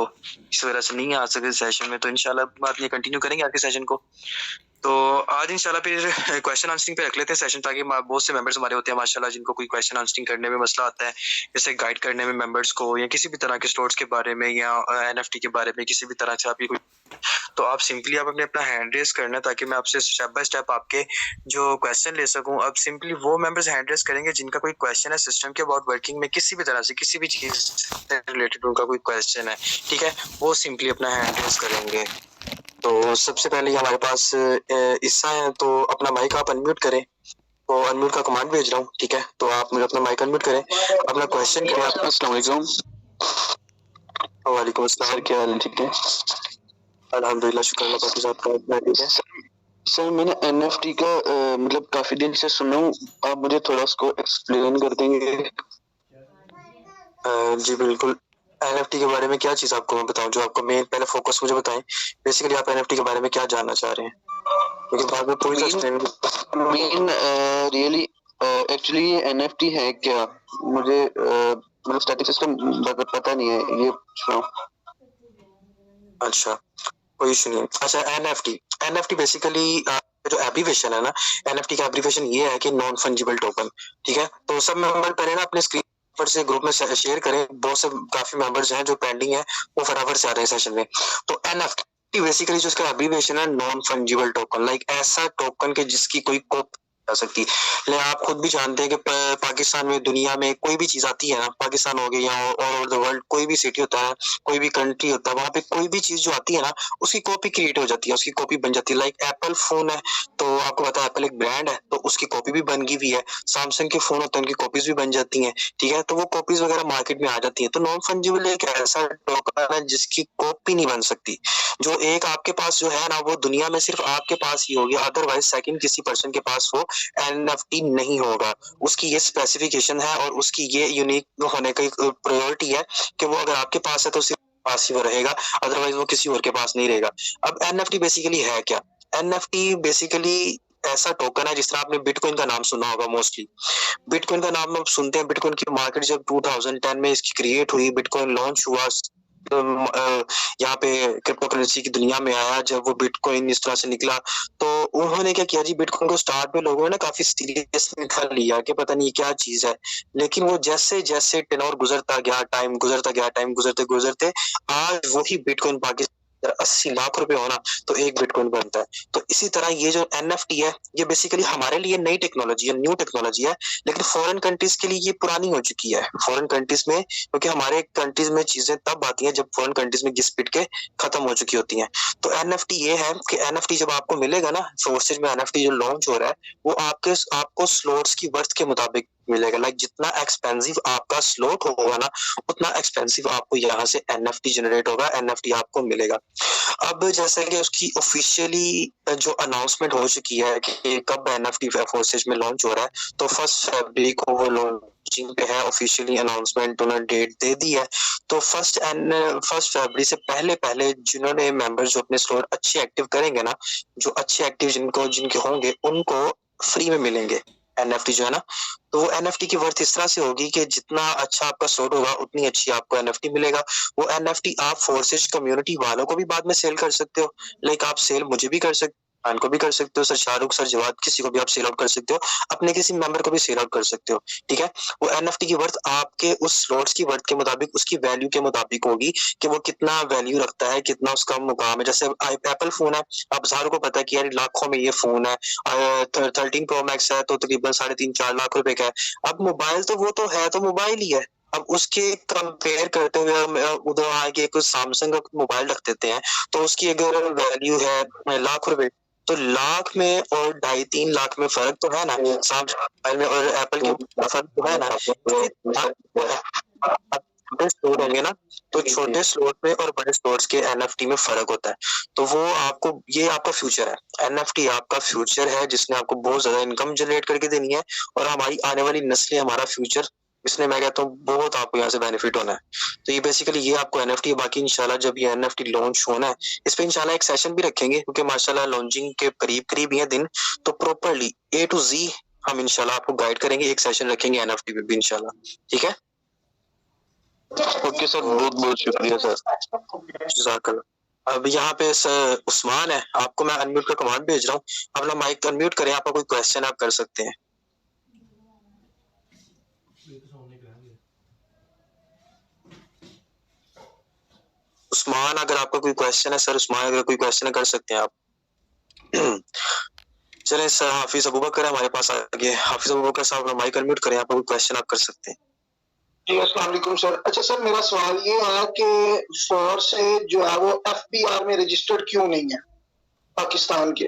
वो इस वजह से नहीं आ सके सेशन में, तो इंशाल्लाह बात ये कंटिन्यू करेंगे आगे सेशन को। तो आज इंशाल्लाह फिर क्वेश्चन आंसरिंग पे रख लेते हैं सेशन, ताकि बहुत से मेंबर्स हमारे होते हैं माशाल्लाह जिनको कोई क्वेश्चन आंसरिंग करने में मसला आता है, जैसे गाइड करने में मेंबर्स को, या किसी भी तरह के स्लॉट्स के बारे में, या एनएफटी के बारे में, किसी भी तरह से आपकी कोई, तो आप सिंपली आप अपने अपना हैंड रेज करना, ताकि मैं आपसे स्टेप बाय स्टेप आपके जो क्वेश्चन ले सकूं। अब सिंपली वो मेंबर्स हैंड रेज करेंगे जिनका कोई क्वेश्चन है सिस्टम के अबाउट वर्किंग में, किसी भी तरह से किसी भी चीज से रिलेटेड उनका कोई क्वेश्चन है, ठीक है, वो सिंपली अपना हैंड रेज करेंगे। तो सबसे पहले हमारे पास ईसा है, तो अपना माइक आप अनम्यूट करें। तो अनम्यूट का कमांड भेज रहा हूँ, ठीक है, तो आप मुझे अपना माइक अनम्यूट करें, अपना क्वेश्चन करें। अस्सलाम वालेकुम। वालेकुम अस्सलाम। सर क्या हाल है? ठीक है, अल्हम्दुलिल्लाह, शुक्र अल्लाह का, आपका ठीक है? सर मैंने एनएफटी का मतलब काफी दिन से सुना हूँ, आप मुझे थोड़ा उसको एक्सप्लेन कर देंगे? जी बिल्कुल। एनएफटी के बारे में क्या चीज आपको मैं बताऊं, जो आपको मेन पहले फोकस मुझे बताएं, बेसिकली आप एनएफटी के बारे में क्या जानना चाह रहे हैं, क्योंकि बाद में पूरी मेन रियली एक्चुअली ये एनएफटी है क्या? मुझे मतलब स्टैटिक सिस्टम पता नहीं है, ये पूछ रहा हूं। अच्छा, कोई इशू नहीं है। अच्छा, एनएफटी एनएफटी बेसिकली जो एब्रीविएशन है ना, एनएफटी का एब्रीविएशन ये है कि नॉन फंजिबल टोकन, ठीक है। तो सब मेंबर पहले ना अपने स्क्रीन पर से ग्रुप में शेयर करें, बहुत से काफी मेंबर्स हैं जो पेंडिंग है, वो फटाफट से आ रहे हैं सेशन में। तो एनएफटी बेसिकली जो इसका एब्रीविएशन है, नॉन फंजिबल टोकन, लाइक ऐसा टोकन के जिसकी कोई कॉपी जा सकती, ले आप खुद भी जानते हैं कि पाकिस्तान में, दुनिया में कोई भी चीज आती है ना, पाकिस्तान हो गया या ऑल ओवर द वर्ल्ड, कोई भी सिटी होता है, कोई भी कंट्री होता है, वहां पे कोई भी चीज जो आती है ना, उसकी कॉपी क्रिएट हो जाती है, उसकी कॉपी बन जाती है। लाइक एप्पल फोन है, तो आपको पता है एप्पल एक ब्रांड है, तो उसकी कॉपी भी बन गई हुई है। सैमसंग के फोन होते हैं, उनकी कॉपीज भी बन जाती हैं, ठीक है, तो वो कॉपीज वगैरह मार्केट में आ जाती है। तो नॉन फंजिबल एक ऐसा टोकन है जिसकी कॉपी नहीं बन सकती, जो एक आपके पास जो है ना, वो दुनिया में सिर्फ आपके पास ही होगी, अदरवाइज सेकंड किसी पर्सन के पास वो एनएफटी नहीं होगा। उसकी ये स्पेसिफिकेशन है और उसकी ये यूनिक होने की प्रायोरिटी है कि वो अगर आपके पास है तो सिर्फ पास ही वो रहेगा, अदरवाइज वो किसी और के पास नहीं रहेगा। अब एनएफटी बेसिकली है क्या? एनएफटी बेसिकली ऐसा टोकन है, जिस तरह आपने बिटकॉइन का नाम सुना होगा मोस्टली। बिटकॉइन का नाम आप सुनते हैं, बिटकॉइन की मार्केट जब 2010 में इसकी क्रिएट हुई, बिटकॉइन लॉन्च हुआ, यहाँ पे क्रिप्टो करेंसी की दुनिया में आया, जब वो बिटकॉइन इस तरह से निकला, तो उन्होंने क्या किया जी, बिटकॉइन को स्टार्ट में लोगों ने ना काफी सीरियसली लिया कि पता नहीं क्या चीज है, लेकिन वो जैसे जैसे टेनोर गुजरता गया, टाइम गुजरता गया, टाइम गुजरते गुजरते आज वही बिटकॉइन पाकिस्तान 80 लाख रुपए होना, तो एक बिटकॉइन बनता है। तो इसी तरह ये जो एनएफटी है, ये बेसिकली हमारे लिए नई टेक्नोलॉजी है, न्यू टेक्नोलॉजी है, लेकिन फॉरेन कंट्रीज के लिए ये पुरानी हो चुकी है। फॉरेन कंट्रीज में, क्योंकि हमारे कंट्रीज में चीजें तब आती हैं जब फॉरेन कंट्रीज में घिस पिट के खत्म हो चुकी होती हैं। तो एनएफटी ये है कि एनएफटी जब आपको मिलेगा ना, फोर्सेज में एनएफटी जो लॉन्च हो रहा है, वो आपको स्लॉट्स की वर्थ के मुताबिक मिलेगा। लाइक जितना एक्सपेंसिव आपका स्लॉट होगा ना, उतना एक्सपेंसिव आपको यहाँ से एनएफटी जनरेट होगा, एनएफटी आपको मिलेगा। अब जैसे कि उसकी ऑफिशियली जो अनाउंसमेंट हो चुकी है कि कब एनएफटी फोर्सेज में लॉन्च हो रहा है, तो 1 फरवरी को वो लॉन्चिंग पे है, ऑफिशियली अनाउंसमेंट उन्होंने डेट दे दी है। तो 1 फरवरी से पहले पहले जिन्होंने मेंबर्स जो अपने स्लॉट अच्छे एक्टिव करेंगे ना, जो अच्छे एक्टिव जिनके होंगे, उनको फ्री में मिलेंगे एनएफटी जो है ना। तो वो एनएफटी की वर्थ इस तरह से होगी कि जितना अच्छा आपका स्लॉट होगा, उतनी अच्छी आपको एनएफटी मिलेगा। वो एनएफटी आप फोर्सेज कम्युनिटी वालों को भी बाद में सेल कर सकते हो, लाइक आप सेल मुझे भी कर सकते हो, खान को भी कर सकते हो, सर शाहरुख, सर जवाद, किसी को भी आप सेल आउट कर सकते हो, अपने किसी मेंबर को भी सेल आउट कर सकते हो, ठीक है। वो एनएफटी की वर्थ आपके उस स्लॉट्स की वर्थ के मुताबिक, उसकी वैल्यू के मुताबिक होगी कि वो कितना वैल्यू रखता है, कितना उसका मुकाम है। जैसे एप्पल फोन है, आप सारों को पता है कि यार लाखों में ये फोन है, 13 प्रो मैक्स है तो तकरीबन 3.5-4 लाख रुपए का है। अब मोबाइल तो वो तो है, तो मोबाइल ही है। अब उसके कंपेयर करते हुए हम उधर आगे कुछ सैमसंग का मोबाइल रख देते हैं, तो उसकी अगर वैल्यू है लाख रुपए, तो लाख में और 2.5-3 लाख में फर्क तो है ना, सैमसंग मोबाइल में और एप्पल के फर्क तो है ना। छोटे स्लोट होंगे ना, तो छोटे स्लोट में और बड़े स्लोट्स के एनएफटी में फर्क होता है। तो वो आपको, ये आपका फ्यूचर है, एनएफटी आपका फ्यूचर है, जिसने आपको बहुत ज्यादा इनकम जनरेट करके देनी है, और हमारी आने वाली नस्लें हमारा फ्यूचर, इसलिए मैं कहता हूँ बहुत आपको यहाँ से बेनिफिट होना है। तो ये बेसिकली ये आपको एनएफटी है। बाकी इंशाल्लाह जब ये एनएफटी लॉन्च होना है, इस पे इंशाल्लाह एक सेशन भी रखेंगे, क्योंकि माशाल्लाह लॉन्चिंग के करीब करीब ही है दिन, तो प्रॉपरली ए टू जी हम इंशाल्लाह आपको गाइड करेंगे, एक सेशन रखेंगे एनएफटी पे भी इंशाल्लाह, ठीक है। ओके सर, बहुत बहुत शुक्रिया सर। जज़ाकल्लाह। अब यहाँ पे सर उस्मान है, आपको मैं अनम्यूट का कमांड भेज रहा हूँ, अपना माइक अनम्यूट करें, आपका कोई क्वेश्चन आप कर सकते हैं। उस्मान, अगर आपका कोई क्वेश्चन है सर, उस्मान अगर कोई क्वेश्चन कर सकते हैं आप। चलें सर, हाफिज अबूबकर हमारे पास आ गए। हाफिज अबूबकर साहब, अपना माइक अनम्यूट करें, आपका कोई क्वेश्चन आप कर सकते हैं। जी अस्सलाम वालेकुम सर। अच्छा सर, मेरा सवाल ये है कि फोर्स जो है वो एफबीआर में रजिस्टर्ड क्यों नहीं है पाकिस्तान के?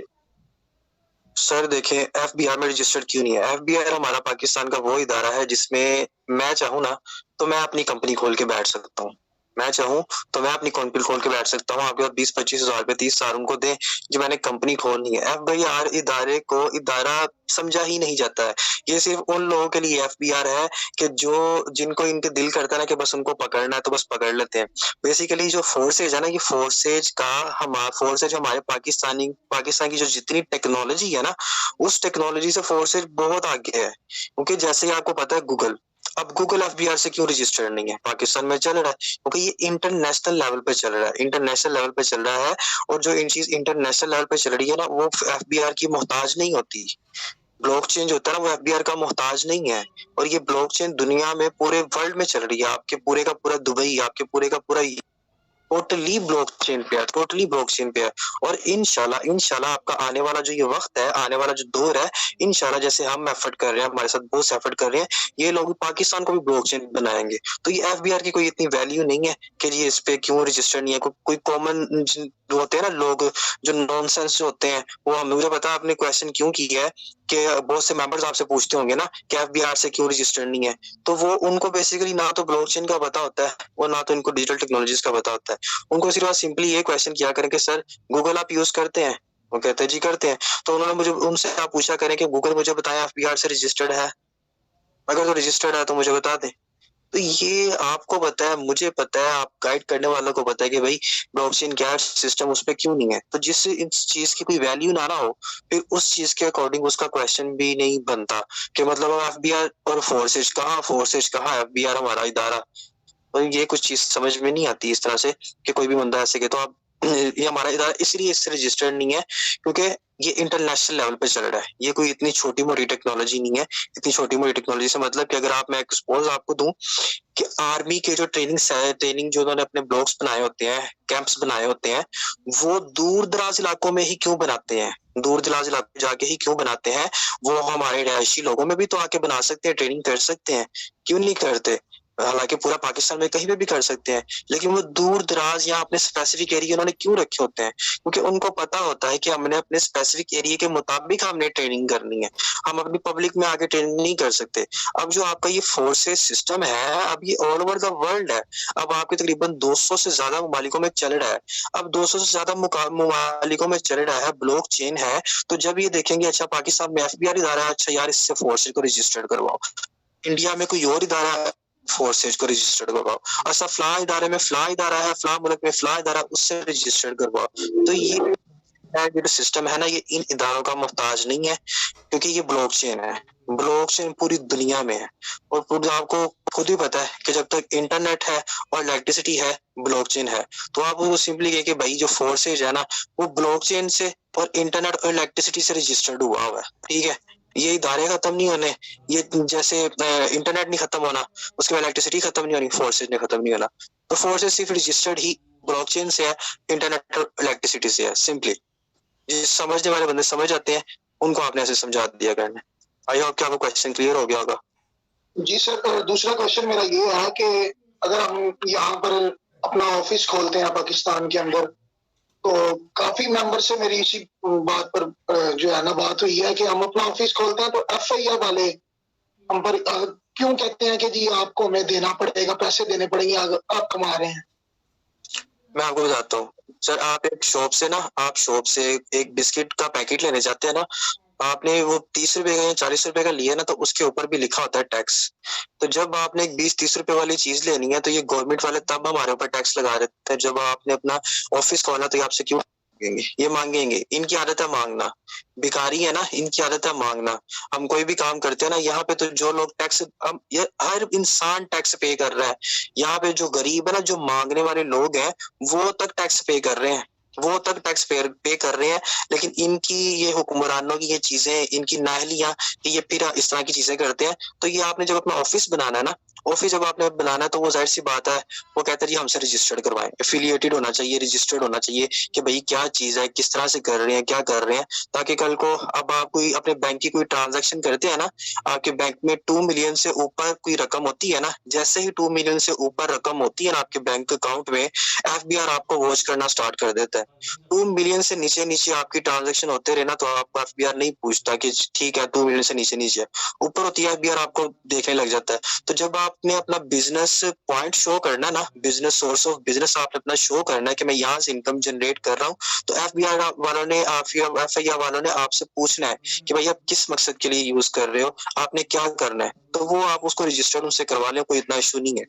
सर देखें, एफबीआर में रजिस्टर्ड क्यों नहीं है? एफबीआर हमारा पाकिस्तान का वो इदारा है जिसमें मैं चाहूँ ना तो मैं अपनी कंपनी खोल के बैठ सकता हूँ। मैं चाहूँ तो मैं अपनी कंपनी खोल के बैठ सकता हूँ। आपके पास 20-25 हजार रुपए 30 साल उनको दें जो मैंने कंपनी खोलनी है। एफबीआर इदारे को इदारा समझा ही नहीं जाता है। ये सिर्फ उन लोगों के लिए एफबीआर है कि जो जिनको इनके दिल करता है ना कि बस उनको पकड़ना है तो बस पकड़ लेते हैं। बेसिकली जो फोर्सेज है ना, ये फोर्सेज हमारे पाकिस्तान की जो जितनी टेक्नोलॉजी है ना, उस टेक्नोलॉजी से फोर्सेज बहुत आगे है। क्योंकि जैसे ही आपको पता है गूगल, अब गूगल एफबीआर से क्यों रजिस्टर्ड नहीं है? पाकिस्तान में चल रहा है क्योंकि ये इंटरनेशनल लेवल पे चल रहा है। इंटरनेशनल लेवल पे चल रहा है और जो इन चीज इंटरनेशनल लेवल पे चल रही है ना, वो एफबीआर की मोहताज नहीं होती। ब्लॉकचेन जो होता है ना, वो एफबीआर का मोहताज नहीं है। और ये ब्लॉकचेन दुनिया में पूरे वर्ल्ड में चल रही है। आपके पूरे का पूरा दुबई, आपके पूरे का पूरा टोटली ब्लॉकचेन पे है। और इंशाल्लाह आपका आने वाला जो ये वक्त है, आने वाला जो दौर है, इंशाल्लाह जैसे हम एफर्ट कर रहे हैं, हमारे साथ बहुत एफर्ट कर रहे हैं, ये लोग पाकिस्तान को भी ब्लॉकचेन बनाएंगे। तो ये एफबीआर की कोई इतनी वैल्यू नहीं है कि ये इस पे क्यों रजिस्टर नहीं है। कोई कॉमन जो होते हैं ना लोग, जो नॉनसेंस जो होते हैं, वो मुझे पता है आपने क्वेश्चन क्यों किया है कि बहुत से मेंबर्स आपसे पूछते होंगे ना कि एफबीआर से क्यों रजिस्टर नहीं है। तो वो उनको बेसिकली ना तो ब्लॉकचेन का पता होता है और ना तो इनको डिजिटल टेक्नोलॉजीज का पता होता है। उनको सिर्फ सिंपली ये क्वेश्चन किया करें कि सर गूगल आप यूज करते हैं? वो कहते हैं जी करते हैं। तो उन्होंने मुझे उनसे आप पूछा करें कि गूगल मुझे बताएं एफबीआर से रजिस्टर्ड है? अगर तो रजिस्टर्ड है तो मुझे बता दें। तो ये आपको पता है, मुझे पता है, आप गाइड करने वालों को पता है कि भाई ब्लॉकचेन क्या है, सिस्टम उस पे क्यों नहीं है। तो जिससे इस चीज की कोई वैल्यू ना हो, फिर उस चीज के अकॉर्डिंग उसका क्वेश्चन भी नहीं बनता कि मतलब एफबीआर और फोर्सेज कहाँ एफबीआर हमारा इदारा। तो ये कुछ चीज समझ में नहीं आती इस तरह से कि कोई भी बंदा ऐसे के तो आप ये हमारा इदारा इसलिए इससे रजिस्टर्ड नहीं है क्योंकि ये इंटरनेशनल लेवल पे चल रहा है। ये कोई इतनी छोटी मोटी टेक्नोलॉजी नहीं है। इतनी छोटी मोटी टेक्नोलॉजी से मतलब कि अगर आप मैं सपोज आपको दूं कि आर्मी के जो ट्रेनिंग जो उन्होंने अपने ब्लॉक्स बनाए होते हैं, कैंप्स बनाए होते हैं, वो दूर दराज इलाकों में ही क्यों बनाते हैं? दूर दराज इलाकों जाके ही क्यों बनाते हैं? वो हमारे रिहायशी लोगों में भी तो आके बना सकते हैं, ट्रेनिंग कर सकते हैं, क्यों नहीं करते? हालांकि पूरा पाकिस्तान में कहीं पे भी कर सकते हैं, लेकिन वो दूर दराज या अपने स्पेसिफिक एरिया उन्होंने क्यों रखे होते हैं? क्योंकि उनको पता होता है कि हमने अपने स्पेसिफिक एरिया के मुताबिक हमने ट्रेनिंग करनी है। हम अपनी पब्लिक में आके ट्रेनिंग नहीं कर सकते। अब जो आपका ये फोर्सेस सिस्टम है, अब ये ऑल ओवर द वर्ल्ड है। अब आपके तकरीबन 200 से ज्यादा ममालिकों में चल रहा है। अब 200 से ज्यादा ममालिकों में चल रहा है, ब्लॉक चेन है। तो जब ये देखेंगे अच्छा पाकिस्तान में एफबीआर इदारा है, अच्छा यार इससे फोर्सेज को रजिस्टर्ड करवाओ। इंडिया में कोई और इदारा है, फोर्सेज को रजिस्टर्ड करवाओ। अच्छा फला इदारे में फला इदारा है, फला मुल्क में फला इदारा, उससे रजिस्टर्ड करवाओ। तो ये जो सिस्टम है ना, ये इन इदारों का मोहताज नहीं है क्योंकि ये ब्लॉकचेन है। ब्लॉकचेन पूरी दुनिया में है और पूरी आपको खुद ही पता है कि जब तक इंटरनेट है और इलेक्ट्रिसिटी है, ब्लॉकचेन है। तो आप वो सिंपली कहे कि भाई जो फोर्सेज है ना, वो ब्लॉकचेन से और इंटरनेट और इलेक्ट्रिसिटी से रजिस्टर्ड हुआ है। ठीक है, ये इदारे खत्म नहीं होने, ये जैसे इंटरनेट नहीं खत्म होना, उसके बाद इलेक्ट्रिसिटी खत्म नहीं होनी, फोर्सेज ने खत्म नहीं होना। तो फोर्सेज सिर्फ रजिस्टर्ड ही ब्लॉकचेन से है, इंटरनेट और इलेक्ट्रिसिटी से है। सिंपली जिस समझने वाले बंदे समझ आते हैं, उनको आपने ऐसे समझा दिया करना। आई होप कि आपको क्वेश्चन क्लियर हो गया होगा। जी सर, दूसरा क्वेश्चन मेरा ये है कि अगर हम यहाँ पर अपना ऑफिस खोलते हैं पाकिस्तान के अंदर, तो काफी मेंबर से मेरी इसी बात पर जो है ना बात हुई है कि हम अपना ऑफिस खोलते हैं तो एफआईआर वाले हम पर क्यों कहते हैं कि जी आपको हमें देना पड़ेगा, पैसे देने पड़ेंगे, आप कमा रहे हैं। मैं आपको बताता हूँ सर, आप आप शॉप से एक बिस्किट का पैकेट लेने जाते हैं ना, आपने वो 30 रुपए का या 40 रुपए का लिया ना, तो उसके ऊपर भी लिखा होता है टैक्स। तो जब आपने एक 20-30 रुपए वाली चीज लेनी है तो ये गवर्नमेंट वाले तब हमारे ऊपर टैक्स लगा देते हैं। जब आपने अपना ऑफिस खोला तो ये आपसे क्यों ये मांगेंगे, इनकी आदत है मांगना, भिखारी है ना, इनकी आदत है मांगना। हम कोई भी काम करते हैं ना, यहाँ पे तो जो लोग टैक्स, हम ये हर इंसान टैक्स पे कर रहा है। यहाँ पे जो गरीब है ना, जो मांगने वाले लोग हैं, वो तक टैक्स पे कर रहे हैं, वो तक टैक्स पे कर रहे हैं। लेकिन इनकी ये हुक्मरानों की ये चीजें, इनकी नाहलियां, कि ये फिर इस तरह की चीजें करते हैं। तो ये आपने जब अपना ऑफिस बनाना है ना, ऑफिस जब आपने बनाना है, तो वो जाहिर सी बात है, वो कहते हैं जी हमसे रजिस्टर्ड करवाएं, एफिलिएटेड होना चाहिए, रजिस्टर्ड होना चाहिए कि भाई क्या चीज है, किस तरह से कर रहे हैं, क्या कर रहे हैं, ताकि कल को अब आप कोई अपने बैंक की कोई ट्रांजैक्शन करते हैं ना, आपके बैंक में 2 मिलियन से ऊपर कोई रकम होती है ना, जैसे ही 2 मिलियन से ऊपर रकम होती है ना आपके बैंक अकाउंट में, एफबीआर आपको वॉच करना स्टार्ट कर देता है। 2 मिलियन से नीचे नीचे आपकी ट्रांजैक्शन होते रहे ना, तो आपको एफबीआर नहीं पूछता कि ठीक है 2 मिलियन से नीचे नीचे है, ऊपर होती है एफबीआर आपको देखने लग जाता है। तो जब आपने अपना बिजनेस पॉइंट शो करना ना, बिजनेस सोर्स ऑफ बिजनेस आपने अपना शो करना है कि मैं यहाँ से इनकम जनरेट कर रहा हूँ, तो एफबीआर वालों ने, एफआईआर वालों ने आपसे पूछना है कि भाई आप किस मकसद के लिए यूज कर रहे हो, आपने क्या करना है। तो वो आप उसको रजिस्टर उनसे करवा लें, कोई इतना इशू नहीं है।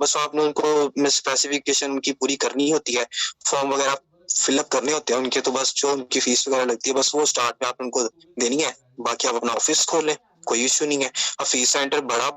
बस आपने उनको स्पेसिफिकेशन उनकी पूरी करनी होती है, फॉर्म वगैरह फिलअप करने होते हैं उनके, तो बस जो उनकी फीस वगैरह लगती है, बस वो स्टार्ट में आप उनको देनी है। बाकी आप अपना ऑफिस खोल लें, कोई इशू नहीं है। अब फीस सेंटर बड़ा,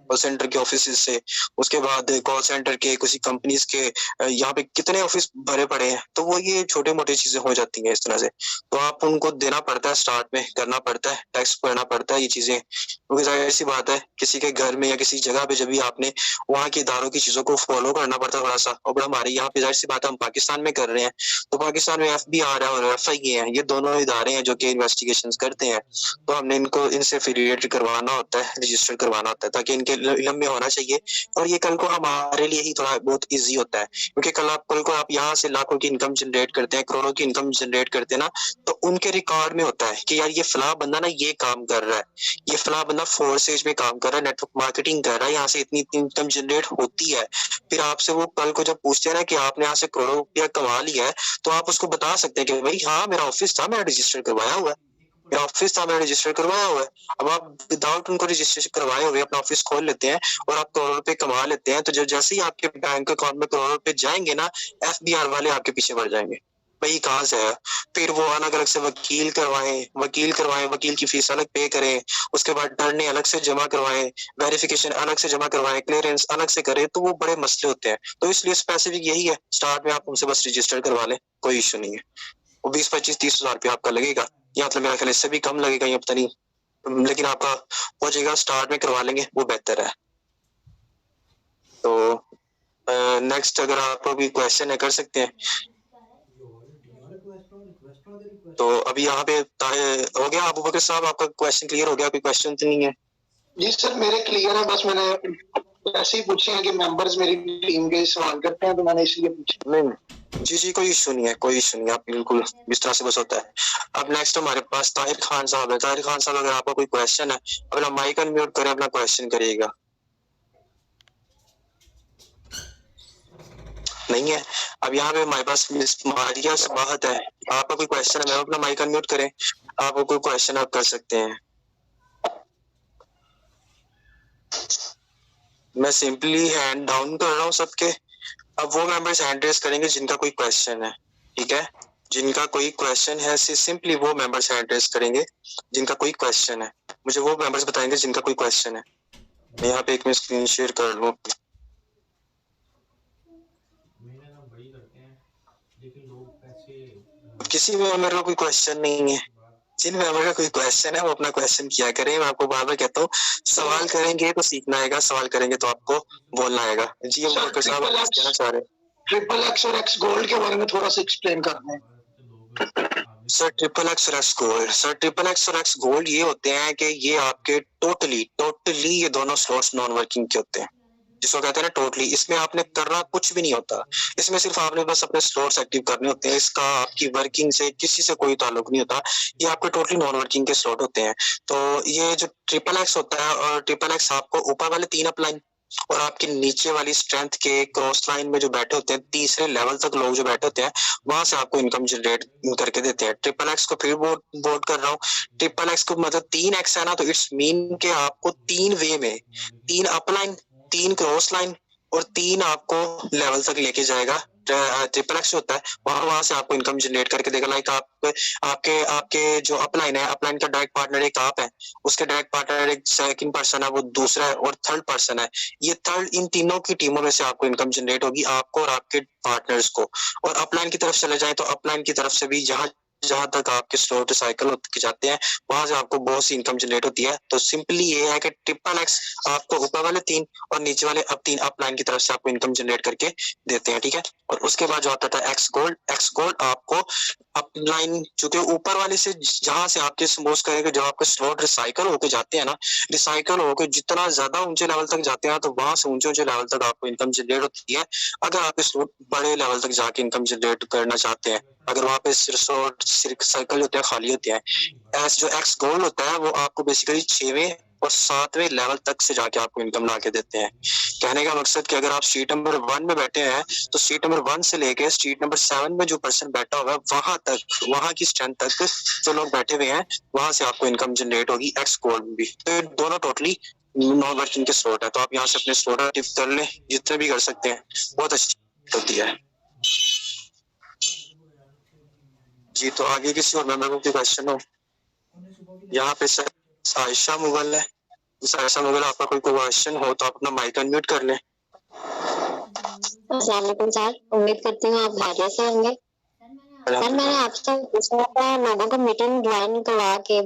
कॉल सेंटर के ऑफिस से, उसके बाद कॉल सेंटर के किसी कंपनीज के, यहाँ पे कितने ऑफिस भरे पड़े हैं, तो वो ये छोटे मोटे चीजें हो जाती हैं इस तरह से। तो आप उनको देना पड़ता है, स्टार्ट में करना पड़ता है, टैक्स भरना पड़ता है, ये चीजें, क्योंकि जाहिर सी बात है किसी के घर में या किसी जगह पे जब भी आपने वहाँ के इदारों की चीजों को फॉलो करना पड़ता है थोड़ा सा। और हमारे यहाँ पे जाहिर सी बात है हम पाकिस्तान में कर रहे हैं, तो पाकिस्तान में एफबीआर है और एफआईए है, ये दोनों इदारे हैं जो कि इन्वेस्टिगेशन करते हैं। तो हमने इनको इनसे एफिलिएटेड करवाना होता है, रजिस्टर करवाना होता है, ताकि इनके इल्म में होना चाहिए। और ये कल को हमारे लिए ही थोड़ा बहुत ईजी होता है, क्योंकि कल को आप यहाँ से लाखों की इनकम जनरेट करते हैं, करोड़ों की इनकम जनरेट करते हैं ना, तो उनके रिकॉर्ड में होता है कि यार ये फला बंदा ना ये काम कर रहा है, ये फला बंदा फोर्सेज में काम कर रहा है, नेटवर्क मार्केटिंग कर रहा है, यहाँ से इतनी इनकम जनरेट होती है। फिर आपसे वो कल को जब पूछते हैं ना कि आपने यहाँ से करोड़ों रुपया कमा लिया है, तो आप उसको बता सकते हैं कि भाई हाँ मेरा ऑफिस था, मैंने रजिस्टर करवाया हुआ है, मेरा ऑफिस था, मैंने रजिस्टर करवाया हुआ है। अब आप विदाउट उनको रजिस्ट्रेशन करवाए हुए अपना ऑफिस खोल लेते हैं और आप करोड़ों रुपए कमा लेते हैं, तो जब जैसे ही आपके बैंक अकाउंट में करोड़ों रुपए जाएंगे ना, एफबीआर वाले आपके पीछे पड़ जाएंगे, भाई कहाँ से है। फिर वो अलग अलग से वकील की फीस अलग पे करें, उसके बाद डरने अलग से जमा करवाएं, वेरिफिकेशन अलग से जमा करवाएं, क्लियरेंस अलग से करें, तो वो बड़े मसले होते हैं। तो इसलिए स्पेसिफिक यही है, स्टार्ट में आप उनसे बस रजिस्टर करवा लें, कोई इशू नहीं है। वो 20-25-30 हज़ार रुपया आपका लगेगा, या मतलब मेरा ख्याल इससे भी कम लगेगा, या पता नहीं, लेकिन आपका हो जाएगा। स्टार्ट में करवा लेंगे वो बेहतर है। तो नेक्स्ट अगर आपको भी क्वेश्चन है कर सकते हैं। तो अभी यहाँ पे हो गया अबू बकर साहब, आपका क्वेश्चन क्लियर हो गया, कोई क्वेश्चन तो नहीं है? जी सर मेरे क्लियर है, बस मैंने ऐसे ही पूछे हैं कि मेंबर्स मेरी टीम के सवाल करते हैं, तो मैंने इसलिए पूछा। नहीं जी, कोई इशू नहीं है, कोई इशू नहीं है, आप बिल्कुल इस तरह से बस होता है। अब नेक्स्ट हमारे पास ताहिर खान साहब है। ताहिर खान साहब, अगर आपका कोई क्वेश्चन है, अपना माइक अनम्यूट करें, अपना क्वेश्चन करिएगा। नहीं है। अब यहाँ पे हमारे पास मिस मारिया सबाहत है, आपका कोई क्वेश्चन है, मैम अपना माइक अनम्यूट करें, आपको कोई क्वेश्चन आप कर सकते हैं। मैं सिंपली हैंड डाउन कर रहा हूँ सबके। अब वो मेंबर्स हैंड रेस करेंगे जिनका कोई क्वेश्चन है, ठीक है? जिनका कोई क्वेश्चन है सिंपली वो मेंबर्स हैंड रेस करेंगे जिनका कोई क्वेश्चन है। मुझे वो मेंबर्स बताएंगे जिनका कोई क्वेश्चन है। मैं यहाँ पे एक मिनट स्क्रीन शेयर कर लूँ। किसी मेंबर का कोई क्वेश्चन नहीं है? जिन मेंबर का कोई क्वेश्चन है वो अपना क्वेश्चन किया करें। मैं आपको बार बार कहता हूँ, सवाल करेंगे तो सीखना आएगा, सवाल करेंगे तो आपको बोलना आएगा। जी अबू बकर साहब, आप कुछ कहना चाह रहे हैं? ट्रिपल एक्स और एक्स गोल्ड के बारे में थोड़ा सा एक्सप्लेन कर दें। सर ट्रिपल एक्स और x gold, sir triple x और एक्स गोल्ड ये होते हैं कि ये आपके टोटली ये दोनों स्लॉट्स नॉन वर्किंग के होते हैं, जिसको कहते हैं ना टोटली। इसमें आपने करना कुछ भी नहीं होता, इसमें सिर्फ आपने बस अपने स्लॉट्स एक्टिव करने होते हैं। इसका आपकी वर्किंग से किसी से कोई ताल्लुक नहीं होता, ये आपके टोटली नॉन वर्किंग के स्लॉट होते हैं। तो ये जो ट्रिपल एक्स होता है, और ट्रिपल एक्स आपको ऊपर वाले 3 अपलाइन और आपके नीचे वाली स्ट्रेंथ के क्रॉस लाइन में जो बैठे होते हैं, तीसरे लेवल तक लोग जो बैठे होते हैं, वहां से आपको इनकम जनरेट करके देते हैं। ट्रिपल एक्स को फिर बोर्ड कर रहा हूँ, ट्रिपल एक्स को मतलब 3 एक्स है ना, तो इट्स मीन के आपको 3 वे में, 3 अपलाइन, 3 क्रॉस लाइन और 3 आपको लेवल तक लेके जाएगा ट्रिपल एक्स होता है, वहां से आपको इनकम जनरेट करके देगा। लाइक आपके आपके जो अपलाइन है, अपलाइन का डायरेक्ट पार्टनर एक आप है, उसके डायरेक्ट पार्टनर एक सेकंड पर्सन है, वो दूसरा है, और थर्ड पर्सन है। ये थर्ड, इन तीनों की टीमों में से आपको इनकम जनरेट होगी, आपको और आपके पार्टनर्स को। और अपलाइन की तरफ चले जाए तो अपलाइन की तरफ से भी जहां जहां तक आपके स्लोट साइकिल होते जाते हैं, वहां से आपको बहुत सी इनकम जनरेट होती है। तो सिंपली ये है कि ट्रिपल एक्स आपको ऊपर वाले 3 और नीचे वाले अब 3 अपलाइन की तरफ से आपको इनकम जनरेट करके देते हैं, ठीक है। और उसके बाद जो आता था एक्स गोल्ड, एक्स गोल्ड आपको अपलाइन चूंकि ऊपर वाले से जहां से आपके स्मूथ करेंगे, जब आपके स्लॉट रिसाइकल होके जाते हैं ना, रिसाइकल होकर जितना ज्यादा ऊंचे लेवल तक जाते हैं, तो वहां से ऊंचे ऊंचे लेवल तक आपको इनकम जनरेट होती है। अगर आप स्लॉट बड़े लेवल तक जाके इनकम जनरेट करना चाहते हैं, अगर वहां पे स्लॉट सर्कल होते हैं, खाली होते हैं, एस जो एक्स गोल्ड होता है वो आपको बेसिकली 6वें और 7वें लेवल तक से जाके आपको इनकम ला के देते हैं। कहने का मकसद कि अगर आप स्ट्रीट नंबर 1 में बैठे हैं, तो स्ट्रीट नंबर 1 से लेके स्ट्रीट नंबर 7 में जो पर्सन बैठा होगा, वहां तक, वहां की स्ट्रेंथ तक जो लोग बैठे हुए हैं, वहां से आपको इनकम जनरेट होगी एक्स गोल्ड में भी। तो ये दोनों टोटली 9 वर्जन के स्लॉट है। तो आप यहाँ से अपने स्लॉट टिप कर लें, जितने भी कर सकते हैं, बहुत अच्छी होती है जी। तो आगे किसी और मेंबर को क्वेश्चन हो? यहाँ पे सर साइशा मुगल है। साइशा मुगल, आपका कोई क्वेश्चन हो तो आप अपना माइक अनम्यूट कर लें। अस्सलाम वालेकुम सर, उम्मीद करती हूँ आप खैरियत से होंगे। सर मैंने आपसे पूछा था, लोगों को मीटिंग ज्वाइन करवा के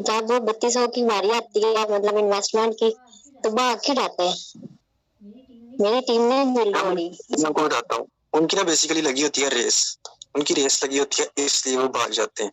जब वो 3200 की बारी आती है, मतलब इन्वेस्टमेंट की, तो भाग क्यों जाते हैं? मेरी टीम ने बिल्ड होगी। मैं आपको बताता हूँ, उनकी ना बेसिकली लगी होती है रेस, उनकी रेस लगी होती है, इसलिए वो भाग जाते हैं।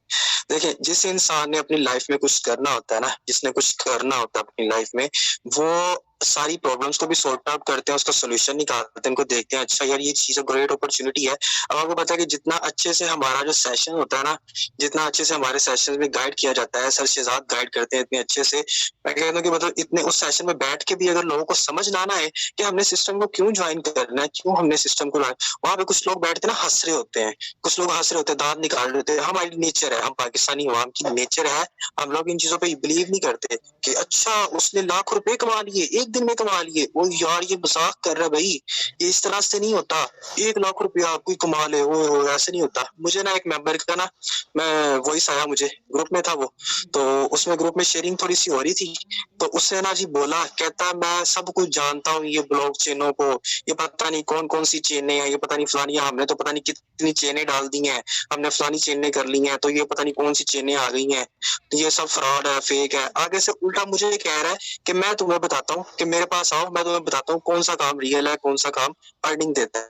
देखिए, जिस इंसान ने अपनी लाइफ में कुछ करना होता है ना, जिसने कुछ करना होता है अपनी लाइफ में, वो सारी प्रॉब्लम्स को भी सॉर्ट आउट करते हैं, उसका सोल्यूशन निकालते हैं, उनको देखते हैं अच्छा यार ये चीज ग्रेट अपॉर्चुनिटी है। अब आपको पता है कि जितना अच्छे से हमारा जो सेशन होता है ना, जितना अच्छे से हमारे सेशन में गाइड किया जाता है, सर शहजाद गाइड करते हैं इतने अच्छे से, मैं कहता हूँ कि मतलब इतने उस सेशन में बैठ के भी अगर लोगों को समझ ना आए कि हमने सिस्टम को क्यों ज्वाइन करना है, क्यों हमने सिस्टम को, वहां पे कुछ लोग बैठते ना हंस रहे होते हैं, कुछ लोग हंस रहे होते हैं, दांत निकाल रहे होते हैं। हमारी नेचर है, हम पाकिस्तानी अवाम की नेचर है, हम लोग इन चीजों पे बिलीव नहीं करते कि अच्छा उसने लाख रुपए कमा लिए, एक दिन में कमा लिए, वो यार ये मजाक कर रहा है भाई, ये इस तरह से नहीं होता, 1 लाख रुपया कोई कमा ले, वो ऐसे नहीं होता। मुझे ना एक मेंबर का ना, मैं वॉइस आया मुझे, ग्रुप में था वो, तो उसमें ग्रुप में शेयरिंग थोड़ी सी हो रही थी, तो उससे ना जी बोला, कहता मैं सब कुछ जानता हूँ ये ब्लॉक चेनों को, ये पता नहीं कौन कौन सी चेनें हैं, ये पता नहीं फलानी, हमने तो पता नहीं कितनी चेनें डाल दी हैं, हमने फलानी चेनें कर ली हैं, तो ये पता नहीं कौन सी चेनें आ गई हैं, तो ये सब फ्रॉड है, फेक है। आगे से उल्टा मुझे कह रहा है कि मैं तुम्हें बताता हूँ, कि मेरे पास आओ, मैं तुम्हें बताता हूँ कौन सा काम रियल है, कौन सा काम अर्निंग देता है।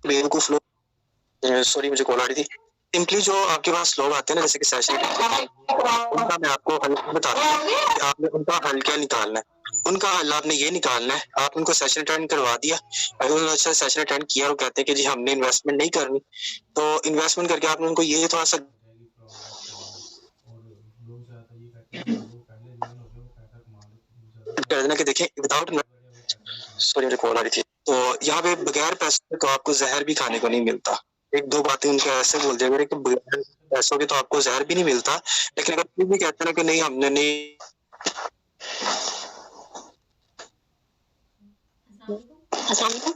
बेवकूफ लोग, सॉरी मुझे कॉल आ रही थी। सिंपली जो आपके पास लोग आते हैं ना, जैसे कि सेशन, उनका मैं आपको हल बताता हूँ कि आपने उनका हल क्या निकालना है। उनका हल आपने ये निकालना है, आप उनको सेशन अटेंड करवा दिया, अगर उन्होंने अच्छा सेशन अटेंड किया और कहते हैं कि जी हमने इन्वेस्टमेंट नहीं करनी, तो इन्वेस्टमेंट करके आपने उनको ये थोड़ा सा कर देना कि देखें विदाउट, सॉरी मुझे कॉल आ रही थी, तो यहाँ पे बगैर पैसे तो आपको जहर भी खाने को नहीं मिलता। 1-2 बातें उनके ऐसे बोल दिया मेरे कि बगैर पैसों के तो आपको जहर भी नहीं मिलता, लेकिन अगर फिर भी कहते हैं ना कि नहीं हमने नहीं, अस्सलाम वालेकुम।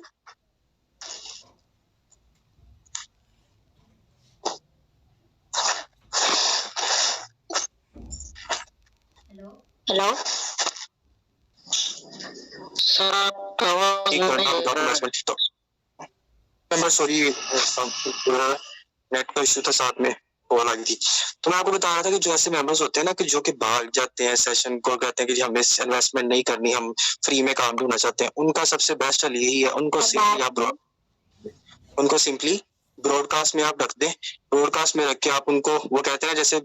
हेलो सॉरी नेट का इशू था, साथ में कॉल आ गई थी। तो मैं आपको बता रहा था कि जो ऐसे मेंबर्स होते हैं ना, कि जो कि भाग जाते हैं सेशन को, कहते हैं कि जी हमें इन्वेस्टमेंट नहीं करनी, हम फ्री में काम ढूंढना चाहते हैं, उनका सबसे बेस्ट हल यही है, उनको सिंपली ब्रॉडकास्ट में आप रख दें। ब्रॉडकास्ट में रख के आप उनको, वो कहते हैं जैसे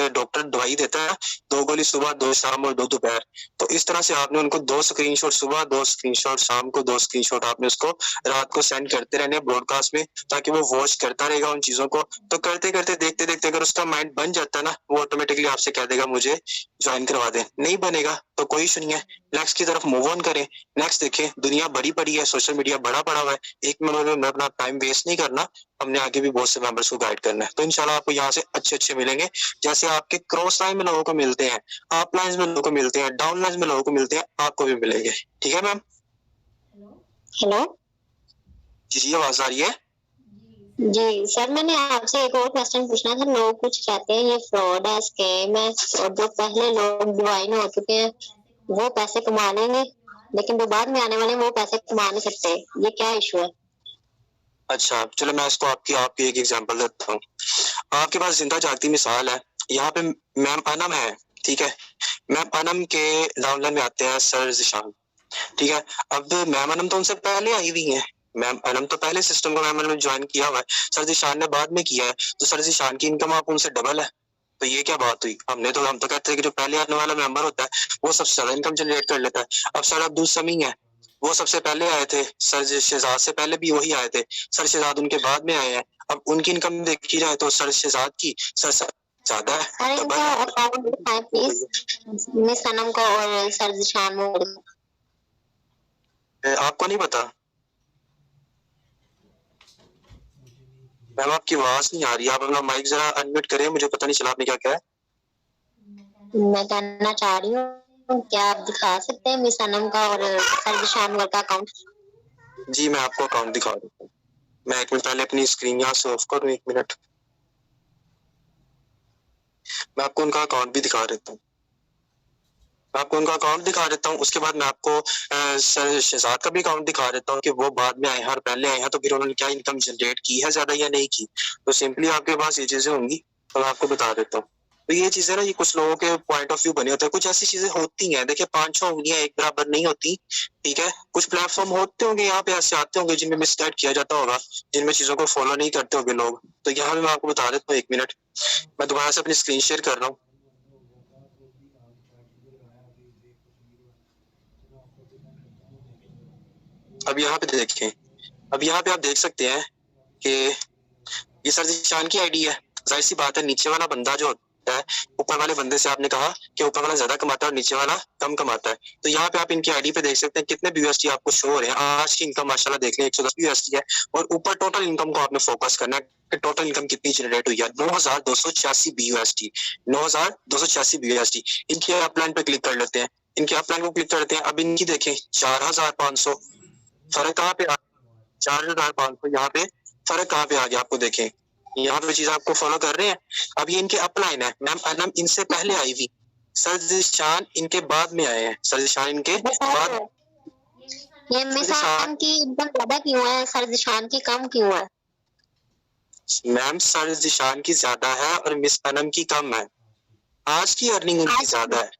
डॉक्टर दवाई देता है, 2 गोली सुबह, 2 शाम और 2 दोपहर, तो इस तरह से आपने उनको 2 स्क्रीनशॉट सुबह, 2 स्क्रीनशॉट शाम को, 2 स्क्रीनशॉट आपने उसको रात को सेंड करते रहने ब्रॉडकास्ट में, ताकि वो वॉच करता रहेगा उन चीजों को। तो करते करते, देखते देखते अगर उसका माइंड बन जाता है ना, वो ऑटोमेटिकली आपसे कह देगा मुझे ज्वाइन करवा दे। नहीं बनेगा तो कोई इशू नहीं है, नेक्स्ट की तरफ मूव ऑन करें, नेक्स्ट देखें। दुनिया बड़ी पड़ी है, सोशल मीडिया बड़ा पड़ा हुआ है, एक मिनट में अपना टाइम वेस्ट नहीं करना, हमने आगे भी बहुत से मेंबर्स को गाइड करना है। तो इंशाल्लाह आपको यहाँ से अच्छे मिलेंगे, जैसे आपके क्रॉस लाइन में लोगों को मिलते हैं, अप लाइन में लोगों को मिलते हैं, डाउन लाइन में लोगों को मिलते हैं, आपको भी मिलेंगे। ठीक है मैम? हेलो जी आवाज आ रही है? जी सर, मैंने आपसे एक और क्वेश्चन पूछना था। लोग कुछ कहते हैं ये फ्रॉड है, स्कैम है, और जो पहले लोग ज्वाइन हो चुके हैं वो पैसे कमा लेंगे, लेकिन जो बाद में आने वाले हैं वो पैसे कमा नहीं सकते। ये क्या इशू है? अच्छा चलो मैं इसको आपकी एक एग्जांपल देता हूँ। आपके पास जिंदा जागती मिसाल है। यहाँ पे मैम अनम है, ठीक है? मैम अनम के डाउनलाइन में आते हैं सर जिशान, ठीक है? अब मैम अनम तो उनसे पहले आई हुई है, मैम अनम तो पहले सिस्टम को मैम अनम ने ज्वाइन किया हुआ है, सर जिशान ने बाद में किया है, तो सर जिशान की इनकम आप उनसे डबल है। तो ये क्या बात हुई? हम तो कहते हैं कि जो पहले आने वाला मेंबर होता है वो सबसे ज्यादा इनकम जनरेट कर लेता है। अब सर अब्दुल समी है, वो सबसे पहले आए थे, सर शहजाद से पहले भी वही आए थे, सर शहजाद उनके बाद में आए हैं। अब उनकी इनकम देखी जाए तो सर शहजाद की सर ज्यादा है, अरे डबल इनका है। अकाउंट दिखाएं प्लीज, मिस सनम को और सर जिशान मोड को। आपको नहीं पता? मैम आपकी आवाज नहीं आ रही, आप अपना माइक जरा अनम्यूट करें, मुझे पता नहीं चला आपने क्या कहा है। मैं कहना चाह रही हूँ, क्या आप दिखा सकते हैं मिस सनम का और सर जिशान का अकाउंट? जी मैं आपको अकाउंट दिखा देता हूँ। मैं एक मिनट पहले अपनी स्क्रीन यहाँ से ऑफ करूँ, एक मिनट। मैं आपको उनका अकाउंट भी दिखा देता हूँ, मैं आपको उनका अकाउंट दिखा देता हूँ। उसके बाद मैं आपको सर शहजाद का भी अकाउंट दिखा देता हूँ कि वो बाद में आए हैं और पहले आए हैं, तो फिर उन्होंने क्या इनकम जनरेट की है ज्यादा या नहीं की। तो सिंपली आपके पास ये चीजें होंगी, तो मैं आपको बता देता हूँ। तो ये चीजें ना, ये कुछ लोगों के पॉइंट ऑफ व्यू बने होते हैं, कुछ ऐसी चीजें होती हैं। देखिए 5-6 उंगलियां एक बराबर नहीं होती, ठीक है? कुछ प्लेटफॉर्म होते होंगे यहाँ पे ऐसे आते होंगे जिनमें मिसगाइड किया जाता होगा, जिनमें चीजों को फॉलो नहीं करते होंगे लोग। तो यहाँ पे मैं आपको बता देता हूँ, एक मिनट मैं दोबारा से अपनी स्क्रीन शेयर कर रहा हूँ। अब यहाँ पे देखें, अब यहाँ पे आप देख सकते हैं कि ये सर जिशान की आईडी है। जाहिर सी बात है, नीचे वाला बंदा जो होता है, ऊपर वाले बंदे से आपने कहा कि ऊपर वाला ज्यादा कमाता है और नीचे वाला कम कमाता है। तो यहाँ पे आप इनकी आईडी पे देख सकते हैं कितने BUSD आपको शो हो रहे हैं। आज की इनकम माशाल्लाह देख लें 110 BUSD है, और ऊपर टोटल इनकम को आपने फोकस करना है कि टोटल इनकम कितनी जनरेट हुई है। 9,286 BUSD, 9,286 BUSD। इनकी अपलाइन पे क्लिक कर लेते हैं, इनकी अपलाइन को क्लिक करते हैं। अब इनकी देखें 4,500, फर्क कहाँ पे? 4,500, यहाँ पे फर्क कहाँ पे आ गया आपको? देखें यहाँ पे चीज आपको फॉलो कर रहे हैं। अब ये इनके अपलाइन है, मैम अनम इनसे पहले आई हुई, सर जिशान इनके बाद में आए हैं, सर जिशान इनके बाद। ये मिस सनम की इनकम ज्यादा क्यों है, सर जिशान की कम क्यों है? मैम सर जिशान की ज्यादा है और मिस अनम की कम है। आज की अर्निंग उनकी ज्यादा है,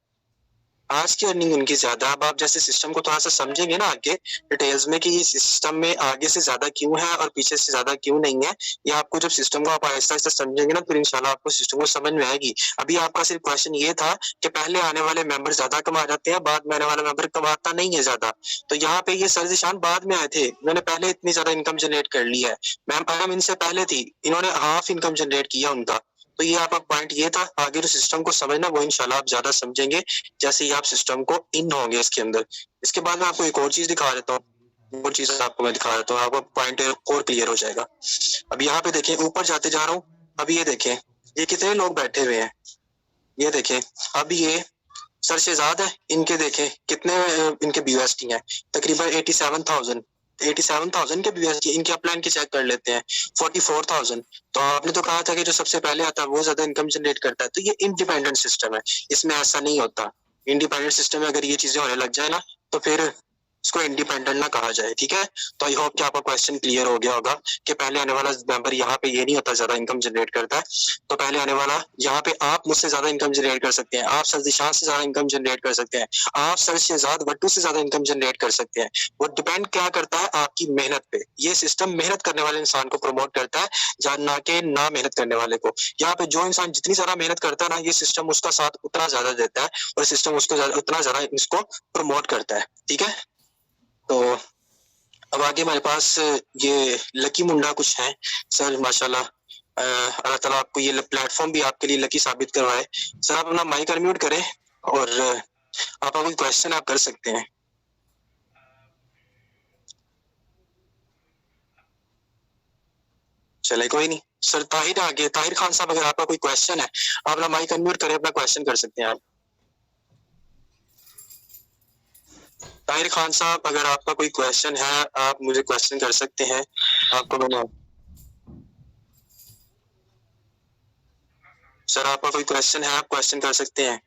आज की अर्निंग उनकी ज्यादा। अब आप जैसे सिस्टम को थोड़ा सा समझेंगे ना आगे डिटेल्स में कि ये सिस्टम में आगे से ज्यादा क्यों है और पीछे से ज्यादा क्यों नहीं है, ये आपको जब सिस्टम को आप आहिस्ता आहिस्ता समझेंगे ना, फिर इंशाल्लाह आपको सिस्टम को समझ में आएगी। अभी आपका सिर्फ क्वेश्चन ये था कि पहले आने वाले मेंबर ज्यादा कमा जाते हैं, बाद में आने वाला मेंबर कमाता नहीं है ज्यादा। तो यहाँ पे ये सर जिशान बाद में आए थे, इन्होंने पहले इतनी ज्यादा इनकम जनरेट कर ली है। मैम अनम इनसे पहले थी, इन्होंने हाफ इनकम जनरेट किया उनका। तो ये आपका पॉइंट ये था। आगे जो सिस्टम को समझना वो इंशाल्लाह आप ज्यादा समझेंगे जैसे ही आप सिस्टम को इन होंगे इसके अंदर। इसके बाद मैं आपको एक और चीज दिखा देता हूँ, और चीज आपको मैं दिखा देता हूँ, आपको पॉइंट और क्लियर हो जाएगा। अब यहाँ पे देखें, ऊपर जाते जा रहा हूँ। अब ये देखें ये कितने लोग बैठे हुए हैं, ये देखें। अब ये सर शहजाद है, इनके देखें कितने इनके BUSD हैं, तकरीबन 87,000 के BUSD। इनके अपलाइन के चेक कर लेते हैं, 44,000। तो आपने तो कहा था कि जो सबसे पहले आता है वो ज्यादा इनकम जनरेट करता है। तो ये इंडिपेंडेंट सिस्टम है, इसमें ऐसा नहीं होता। इंडिपेंडेंट सिस्टम में अगर ये चीजें होने लग जाए ना, तो फिर इसको इंडिपेंडेंट ना कहा जाए, ठीक है? तो आई होप कि आपका क्वेश्चन क्लियर हो गया होगा कि पहले आने वाला मेंबर यहाँ पे ये नहीं होता ज्यादा इनकम जनरेट करता है। तो पहले आने वाला यहाँ पे आप मुझसे ज्यादा इनकम जनरेट कर सकते हैं, आप सर जिशान से ज्यादा इनकम जनरेट कर सकते हैं, आप सर शहजाद वट्टू से ज्यादा इनकम जनरेट कर सकते हैं। वो डिपेंड क्या करता है आपकी मेहनत पे। ये सिस्टम मेहनत करने वाले इंसान को प्रमोट करता है, ना के ना मेहनत करने वाले को। यहाँ पे जो इंसान जितनी ज्यादा मेहनत करता है ना, ये सिस्टम उसका साथ उतना ज्यादा देता है और सिस्टम उसको उतना ज्यादा इसको प्रमोट करता है, ठीक है? तो अब आगे हमारे पास ये लकी मुंडा कुछ है सर, माशाल्लाह। अल्लाह ताला आपको ये प्लेटफॉर्म भी आपके लिए लकी साबित करवाए। सर आप अपना माइक अनम्यूट करें और आप कोई क्वेश्चन आप कर सकते हैं। चले कोई नहीं सर। ताहिर आगे, ताहिर खान साहब अगर आपका कोई क्वेश्चन है आप अपना माइक अनम्यूट करें, अपना क्वेश्चन कर सकते हैं आप। ताहिर खान साहब अगर आपका कोई क्वेश्चन है आप मुझे क्वेश्चन कर सकते हैं। आपको मैंने सर आपका कोई क्वेश्चन है आप क्वेश्चन कर सकते हैं।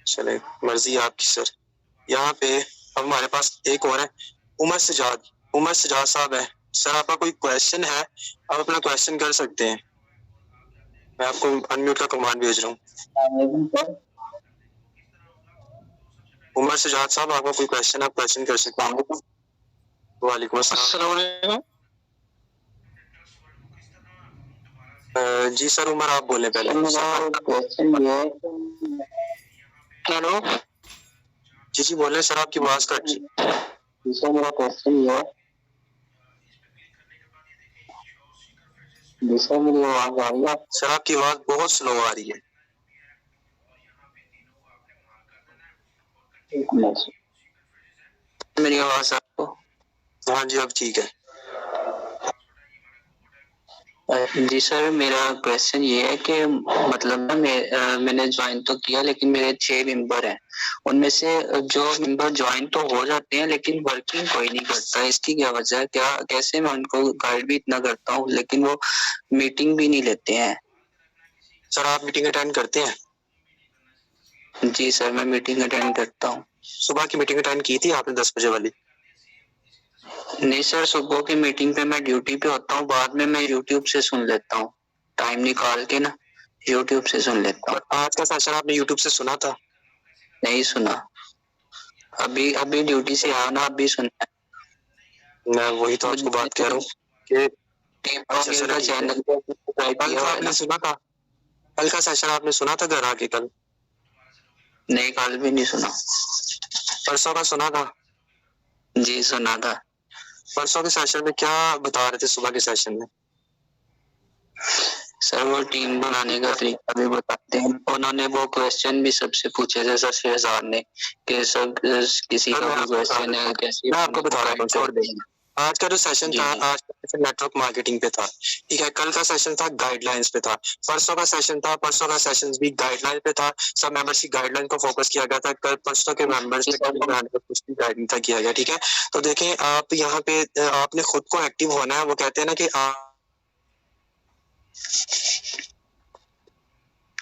चले मर्जी आपकी सर। यहाँ पे अब हमारे पास एक और है उमर सजाद। उमर सजाद साहब है सर, आपका कोई क्वेश्चन है आप अपना क्वेश्चन कर सकते हैं। मैं आपको अनम्यूट का कमांड भेज रहा हूँ। उमर सजाद साहब आपका कोई क्वेश्चन आप क्वेश्चन कर सकते हैं। वालेकुम अस्सलाम। जी सर उमर आप बोले पहले। क्वेश्चन ये हेलो जी बोले सर, आपकी आवाज कट रही। सर मेरा क्वेश्चन ये है, सर मेरी आवाज आ रही है? सर आपकी आवाज बहुत स्लो आ रही है। मेरी आवाज आपको? हाँ जी अब ठीक है। जी सर मेरा क्वेश्चन ये है कि मतलब ना मैंने ज्वाइन तो किया लेकिन मेरे 6 मेंबर हैं, उनमें से जो मेंबर ज्वाइन तो हो जाते हैं लेकिन वर्किंग कोई नहीं करता। इसकी क्या वजह है? क्या कैसे मैं उनको गाइड भी इतना करता हूँ लेकिन वो मीटिंग भी नहीं लेते हैं। सर आप मीटिंग अटेंड करते हैं? जी सर मैं मीटिंग अटेंड करता हूँ। सुबह की मीटिंग अटेंड की थी आपने 10 बजे वाली? नहीं सर सुबह की मीटिंग पे मैं ड्यूटी पे होता हूँ, बाद में मैं यूट्यूब से सुन लेता हूँ, टाइम निकाल के ना यूट्यूब से सुन लेता हूँ। आज का सेशन आपने यूट्यूब से सुना था? नहीं सुना, अभी अभी ड्यूटी से आया ना अभी सुना। मैं वही तो आपको बात कह रहा हूँ कि का चैनल कल आपने सुना था? कल का सेशन आपने सुना था घर आके? कल नहीं कल भी नहीं सुना। परसों का सुना था? जी सुना था। परसों के सेशन में क्या बता रहे थे सुबह के सेशन में? सर वो टीम बनाने का तरीका भी बताते हैं। उन्होंने वो क्वेश्चन भी सबसे पूछे थे सर शहजाद ने कि सब किसी का भी क्वेश्चन है कैसे। मैं आपको बता रहा हूँ छोड़ देंगे। आज का जो सेशन था आज का सेशन नेटवर्क मार्केटिंग पे था, ठीक है। कल का सेशन था गाइडलाइंस पे था। परसों का सेशन था, परसों का सेशन भी गाइडलाइन पे था। सब मेंबर्स की गाइडलाइन को फोकस किया गया था। कल परसों के मेंबर्स पे कुछ भी गाइडलाइन था किया गया, ठीक है। तो देखें आप यहाँ पे आपने खुद को एक्टिव होना है। वो कहते हैं ना कि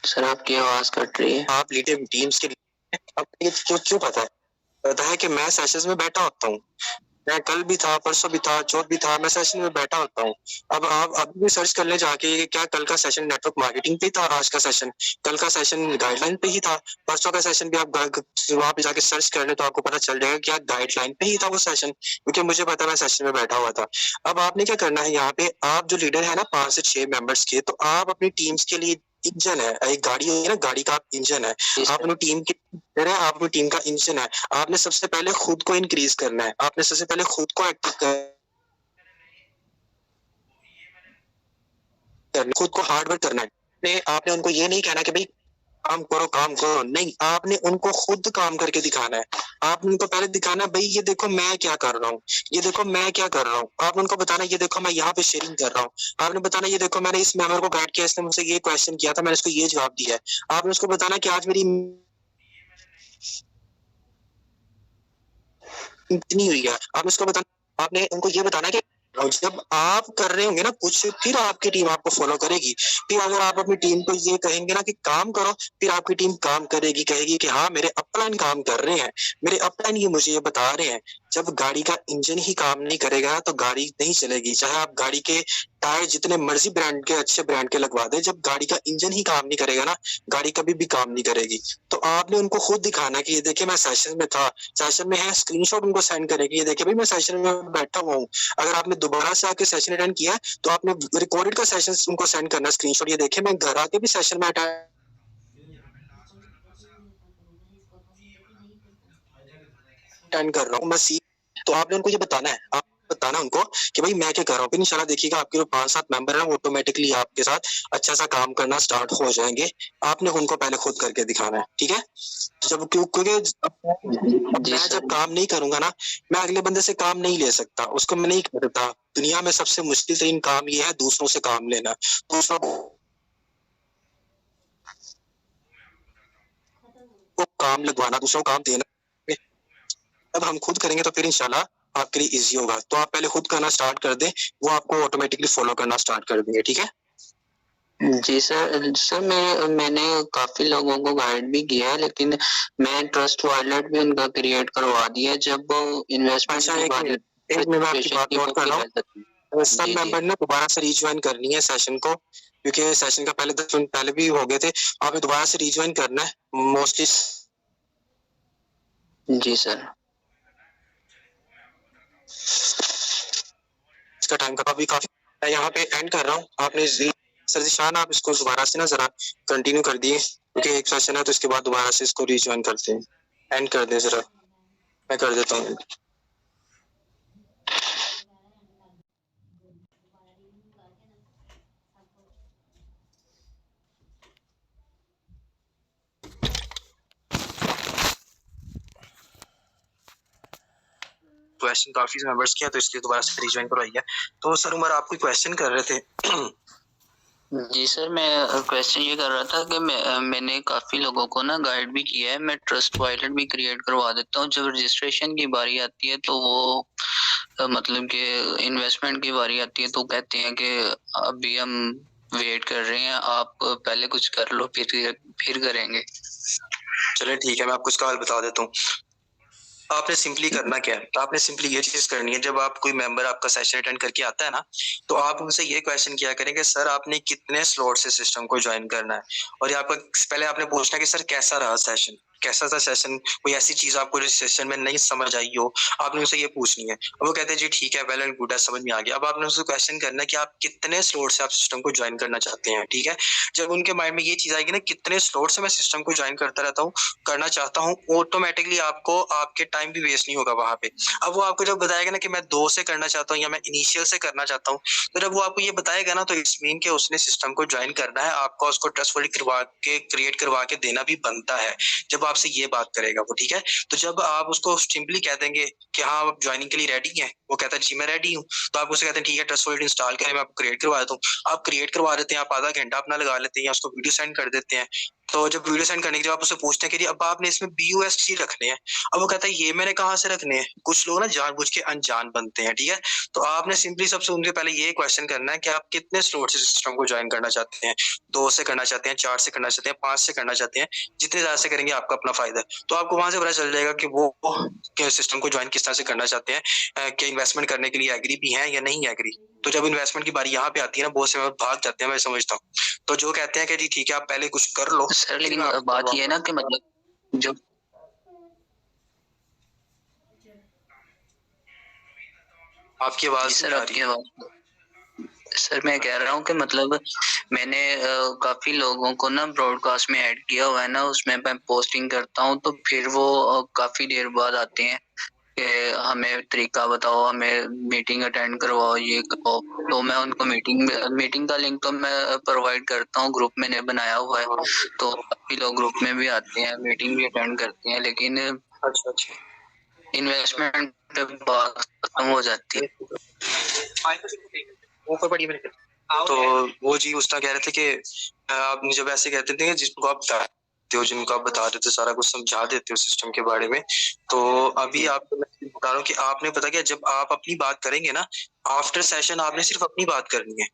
सर आपकी आवाज कट रही है। आप लीडर टीम्स के लिए क्यों पता है कि मैं सेशंस में बैठा होता हूँ। मैं कल भी था, परसों भी था, चौथ भी था, मैं सेशन में बैठा होता हूँ। अब आप अभी भी सर्च कर ले जाके क्या कल का सेशन नेटवर्क मार्केटिंग पे था, आज का सेशन कल का सेशन गाइडलाइन पे ही था। परसों का सेशन भी आप वहां पे जाके सर्च कर ले तो आपको पता चल जाएगा क्या गाइडलाइन पे ही था वो सेशन, क्योंकि मुझे पता मैं सेशन में बैठा हुआ था। अब आपने क्या करना है यहाँ पे, आप जो लीडर है ना 5 से 6 मेंबर्स के, तो आप अपनी टीम्स के लिए इंजन है। एक गाड़ी होगी ना, गाड़ी का आप इंजन है। आप अपनी टीम के आप अपनी टीम का इंजन है। आपने सबसे पहले खुद को इंक्रीज करना है। आपने सबसे पहले खुद को एक्टिव करना, खुद को हार्ड वर्क करना है। आपने उनको ये नहीं कहना कि भाई काम करो, नहीं, आपने उनको खुद काम करके दिखाना है। आपने उनको पहले दिखाना भाई ये देखो मैं क्या कर रहा हूँ, ये देखो मैं क्या कर रहा हूँ। आपने उनको बताना ये देखो मैं यहाँ पे शेयरिंग कर रहा हूँ। आपने बताना ये देखो मैंने इस मेंबर को गाइड किया, इसने मुझसे ये क्वेश्चन किया था, मैंने इसको ये जवाब दिया है। आपने उसको बताना कि आज मेरी इतनी हुई है। आपने उसको बताना, आपने उनको ये बताना कि जब आप कर रहे होंगे ना कुछ, फिर आपकी टीम आपको फॉलो करेगी। फिर अगर आप अपनी टीम को ये कहेंगे ना कि काम करो, फिर आपकी टीम काम करेगी, कहेगी कि हाँ मेरे अपलाइन काम कर रहे हैं, मेरे अपलाइन ये मुझे ये बता रहे हैं। जब गाड़ी का इंजन ही काम नहीं करेगा तो गाड़ी नहीं चलेगी। चाहे आप गाड़ी के टायर जितने मर्जी ब्रांड के, अच्छे ब्रांड के लगवा दें, जब गाड़ी का इंजन ही काम नहीं करेगा ना, गाड़ी कभी भी काम नहीं करेगी। तो आपने उनको खुद दिखाना कि ये देखिए मैं सेशन में था, सेशन में है, स्क्रीनशॉट उनको सेंड करेगी, ये देखिए भाई मैं सेशन में बैठा हुआ हूँ। अगर आपने दोबारा से आके सेशन अटेंड किया तो आपने रिकॉर्डेड का सेशन उनको सेंड करना स्क्रीनशॉट, ये देखिए मैं घर आके भी सेशन में अटेंड कर रहा हूँ, मैं तो आपने उनको ये बताना है। बताना उनको कि भाई मैं क्या कर रहा हूँ। फिर इंशाल्लाह देखिएगा आपके जो 5-7 मेंबर हैं वो ऑटोमेटिकली आपके साथ अच्छा सा काम करना स्टार्ट हो जाएंगे। आपने उनको पहले खुद करके दिखाना है, ठीक है। तो जब क्योंकि जी मैं सर। जब काम नहीं करूंगा ना, मैं अगले बंदे से काम नहीं ले सकता, उसको मैं नहीं करता। दुनिया में सबसे मुश्किल तरीन काम ये है दूसरों से काम लेना, दूसरों को काम लगवाना, दूसरों को काम देना। जब हम खुद करेंगे तो फिर इंशाल्लाह आपके लिए इजी होगा। तो आप पहले खुद करना स्टार्ट कर दें, वो आपको ऑटोमेटिकली फॉलो करना स्टार्ट कर देंगे, ठीक है। जी सर मैंने काफी लोगों को गाइड भी किया है, लेकिन मैं ट्रस्ट वॉलेट भी उनका क्रिएट करवा दिया जब इन्वेस्टमेंट अच्छा, की एक बात मिनट मैं आपकी बात नोट कर रहा हूँ। सब जी मेंबर ने दोबारा से रीज्वाइन करनी है सेशन को, क्योंकि सेशन का पहले 10 मिनट पहले भी हो गए थे। आपने दोबारा से रीज्वाइन करना है मोस्टली। जी सर। इसका टाइम का भी काफी, मैं यहाँ पे एंड कर रहा हूँ। आपने सर जिशान आप इसको दोबारा से ना जरा कंटिन्यू कर दिए, क्योंकि एक सेशन है तो इसके बाद दोबारा से इसको रीज्वाइन करते हैं। एंड कर दें जरा, मैं कर देता हूँ। क्वेश्चन काफी मेंबर्स किया तो इसलिए दोबारा से रीज्वाइन करवाई है। तो सर उमर आप कोई क्वेश्चन कर रहे थे? जी सर, मैं क्वेश्चन ये कर रहा था कि मैंने काफी लोगों को ना गाइड भी किया है। मैं ट्रस्ट वॉलेट भी क्रिएट करवा देता हूँ। जब रजिस्ट्रेशन की बारी आती है तो वो मतलब कि इन्वेस्टमेंट की बारी आती है तो कहते हैं कि अभी हम वेट कर रहे हैं, आप पहले कुछ कर लो फिर करेंगे। चलिए ठीक है, मैं आपको इसका हल बता देता हूँ। आपने सिंपली करना क्या है, आपने सिंपली ये चीज करनी है। जब आप कोई मेंबर आपका सेशन अटेंड करके आता है ना, तो आप उनसे ये क्वेश्चन किया करेंगे, सर आपने कितने स्लॉट से सिस्टम को ज्वाइन करना है। और आपका पहले आपने पूछना कि सर कैसा रहा सेशन, कैसा था सेशन, कोई ऐसी चीज आपको जिस सेशन में नहीं समझ आई हो, आपने उनसे ये पूछनी है। अब वो कहते हैं जी ठीक है, वेल एंड गुड है, समझ में आ गया। अब आपने उनसे क्वेश्चन करना है कि आप कितने स्लॉट से आप सिस्टम को ज्वाइन करना चाहते हैं, ठीक है। जब उनके माइंड में ये चीज आएगी ना, कितने स्लॉट से मैं सिस्टम को ज्वाइन करता रहता हूँ, करना चाहता हूँ, ऑटोमेटिकली आपको आपके टाइम भी वेस्ट नहीं होगा वहां पे। अब वो आपको जब बताएगा ना कि मैं 2 से करना चाहता हूँ या मैं इनिशियल से करना चाहता हूँ, तो जब वो आपको ये बताएगा ना, तो इट्स मीन कि उसने सिस्टम को ज्वाइन करना है, आपको उसको ट्रस्टवर्दी करवा के क्रिएट करवा के देना भी बनता है जब आपसे ये बात करेगा वो, ठीक है। तो जब आप उसको सिंपली कह देंगे कि हाँ आप ज्वाइनिंग के लिए रेडी हैं, वो कहता है जी मैं रेडी हूँ, तो आप उसे कहते हैं ठीक है ट्रस्टवर्दी इंस्टॉल करें, मैं आपको क्रिएट करवा देता हूँ। आप क्रिएट करवा देते हैं, आप आधा घंटा अपना लगा लेते हैं या उसको वीडियो सेंड कर देते हैं। तो जब वीडियो सेंड करने के जब आप उसे पूछते हैं कि अब आपने इसमें BUSD रखने हैं, अब वो कहता है ये मैंने कहाँ से रखने हैं। कुछ लोग ना जानबूझ के अनजान बनते हैं, ठीक है। तो आपने सिंपली सबसे उनके पहले ये क्वेश्चन करना है कि आप कितने स्लॉट से सिस्टम को ज्वाइन करना चाहते हैं, 2 से करना चाहते हैं, 4 से करना चाहते हैं, 5 से करना चाहते हैं। जितने ज्यादा से करेंगे आपका अपना फायदा है। तो आपको वहां से पता चल जाएगा कि वो सिस्टम को ज्वाइन किस तरह से करना चाहते हैं, कि इन्वेस्टमेंट करने के लिए एग्री भी हैं या नहीं एग्री। तो जब इन्वेस्टमेंट की बारी यहाँ पे आती है ना, बहुत से भाग जाते हैं, मैं समझता हूँ। तो जो कहते हैं कि जी ठीक है आप पहले कुछ कर लो सर, लेकिन बात ये है ना कि मतलब जो आपकी आवाज सर आपकी आवाज सर मैं कह रहा हूँ कि मतलब मैंने काफी लोगों को ना ब्रॉडकास्ट में ऐड किया हुआ है ना, उसमें मैं पोस्टिंग करता हूँ तो फिर वो काफी देर बाद आते हैं कि हमें तरीका बताओ, हमें मीटिंग अटेंड करवाओ, ये करो। तो मैं उनको मीटिंग का लिंक तो मैं प्रोवाइड करता हूँ, ग्रुप मैंने बनाया हुआ है, तो काफी लोग ग्रुप में भी आते हैं, मीटिंग भी अटेंड करते हैं, लेकिन अच्छा इन्वेस्टमेंट पे बात खत्म हो जाती है। ऊपर पड़ी मेरे। तो वो जी उस तरह कह रहे थे कि आप जब ऐसे कहते थे जिसको आप बताते हो, जिनको आप बता देते सारा कुछ समझा देते हो सिस्टम के बारे में, तो अभी आपको मैं बता रहा हूँ कि आपने पता क्या, जब आप अपनी बात करेंगे ना, आफ्टर सेशन आपने सिर्फ अपनी बात करनी है।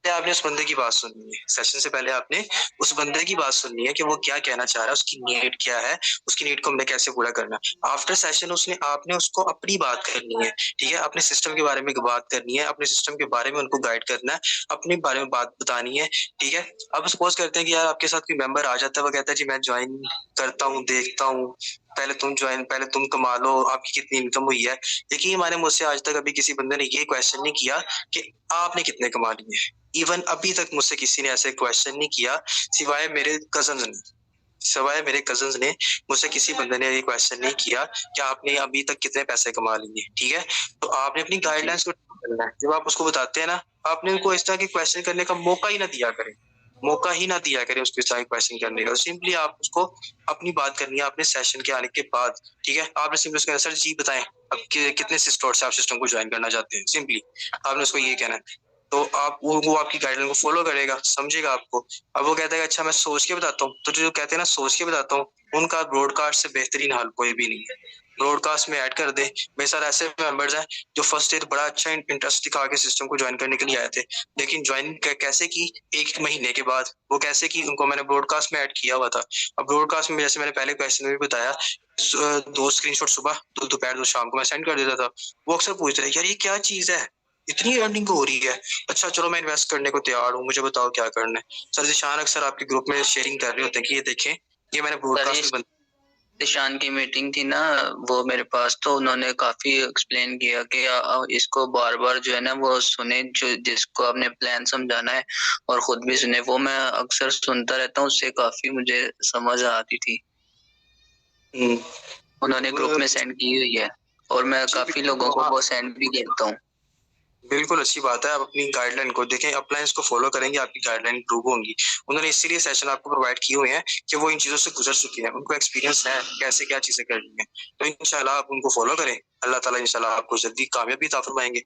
आपने उस बंदे की बात सुननी है, सेशन से पहले आपने उस बंदे की बात सुननी है कि वो क्या कहना चाह रहा है, उसकी नीड क्या है, उसकी नीड को हमने कैसे पूरा करना है। आफ्टर सेशन आपने उसको अपनी बात करनी है, ठीक है। अपने सिस्टम के बारे में बात करनी है, अपने सिस्टम के बारे में उनको गाइड करना है, अपने बारे में बात बतानी है, ठीक है। अब सपोज करते हैं कि यार आपके साथ कोई मेंबर आ जाता है, वो कहता है जी मैं ज्वाइन करता हूँ, देखता हूँ, पहले तुम कमा लो, आपकी कितनी इनकम हुई है। यकीन माने मुझसे आज तक अभी किसी बंदे ने ये क्वेश्चन नहीं किया कि आपने कितने कमा लिए। इवन अभी तक मुझसे किसी ने ऐसे क्वेश्चन नहीं किया, सिवाय मेरे कजन ने। सिवाय मेरे कजन्स ने मुझसे किसी बंदे ने ये क्वेश्चन नहीं किया कि आपने अभी तक कितने पैसे कमा लिए, ठीक है? तो आपने अपनी गाइडलाइंस को करना है। जब आप उसको बताते हैं ना, आपने उनको इस तरह के क्वेश्चन करने का मौका ही ना दिया करें, मौका ही ना दिया करें उसको इस तरह के क्वेश्चन करने का। सिंपली आप उसको अपनी बात करनी है अपने सेशन के आने के बाद, ठीक है? आपने सिंपली उसको सर जी बताएं अब कितने स्लॉट से आप सिस्टम को ज्वाइन करना चाहते हैं, सिंपली आपने उसको ये कहना है। तो आप वो आपकी गाइडलाइन को फॉलो करेगा, समझेगा आपको। अब वो कहता है अच्छा मैं सोच के बताता हूँ, तो जो कहते हैं ना सोच के बताता हूँ, उनका ब्रॉडकास्ट से बेहतरीन हाल कोई भी नहीं है। ब्रॉडकास्ट में ऐड कर दे। मेरे साथ ऐसे मेंबर्स हैं जो फर्स्ट ईयर बड़ा अच्छा इंटरेस्ट दिखा के सिस्टम को ज्वाइन करने के लिए आए थे, लेकिन ज्वाइन कैसे की, एक महीने के बाद वो कैसे की, उनको मैंने ब्रॉडकास्ट में ऐड किया हुआ था। अब ब्रॉडकास्ट में जैसे मैंने पहले क्वेश्चन में भी बताया, 2 स्क्रीनशॉट सुबह, 2 दोपहर, 2 शाम को मैं सेंड कर देता था। वो अक्सर पूछते थे यार ये क्या चीज है, इतनी अर्निंग हो रही है, अच्छा चलो मैं इन्वेस्ट करने को तैयार हूँ, मुझे बताओ क्या करना है। सर जिशान अक्सर आपके ग्रुप में शेयरिंग कर रहे होते हैं कि ये देखें ये मैंने ब्रॉडकास्ट में ईशान की मीटिंग थी ना, वो मेरे पास, तो उन्होंने काफी एक्सप्लेन किया कि इसको बार बार जो है ना वो सुने, जो जिसको आपने प्लान समझाना है और खुद भी सुने। वो मैं अक्सर सुनता रहता हूँ, उससे काफी मुझे समझ आती थी। उन्होंने ग्रुप में सेंड की हुई है और मैं काफी लोगों को वो सेंड भी करता हूँ। बिल्कुल अच्छी बात है, आप अपनी गाइडलाइन को देखें, अपलाइंस को फॉलो करेंगे, आपकी गाइडलाइन इंप्रूव होंगी। उन्होंने इसीलिए सेशन आपको प्रोवाइड किए हुए हैं कि वो इन चीजों से गुजर चुके हैं, उनको एक्सपीरियंस है कैसे क्या चीजें करनी है। तो इंशाल्लाह आप उनको फॉलो करें, अल्लाह ताला इंशाल्लाह आपको जल्दी कामयाबी अता फरमाएंगे।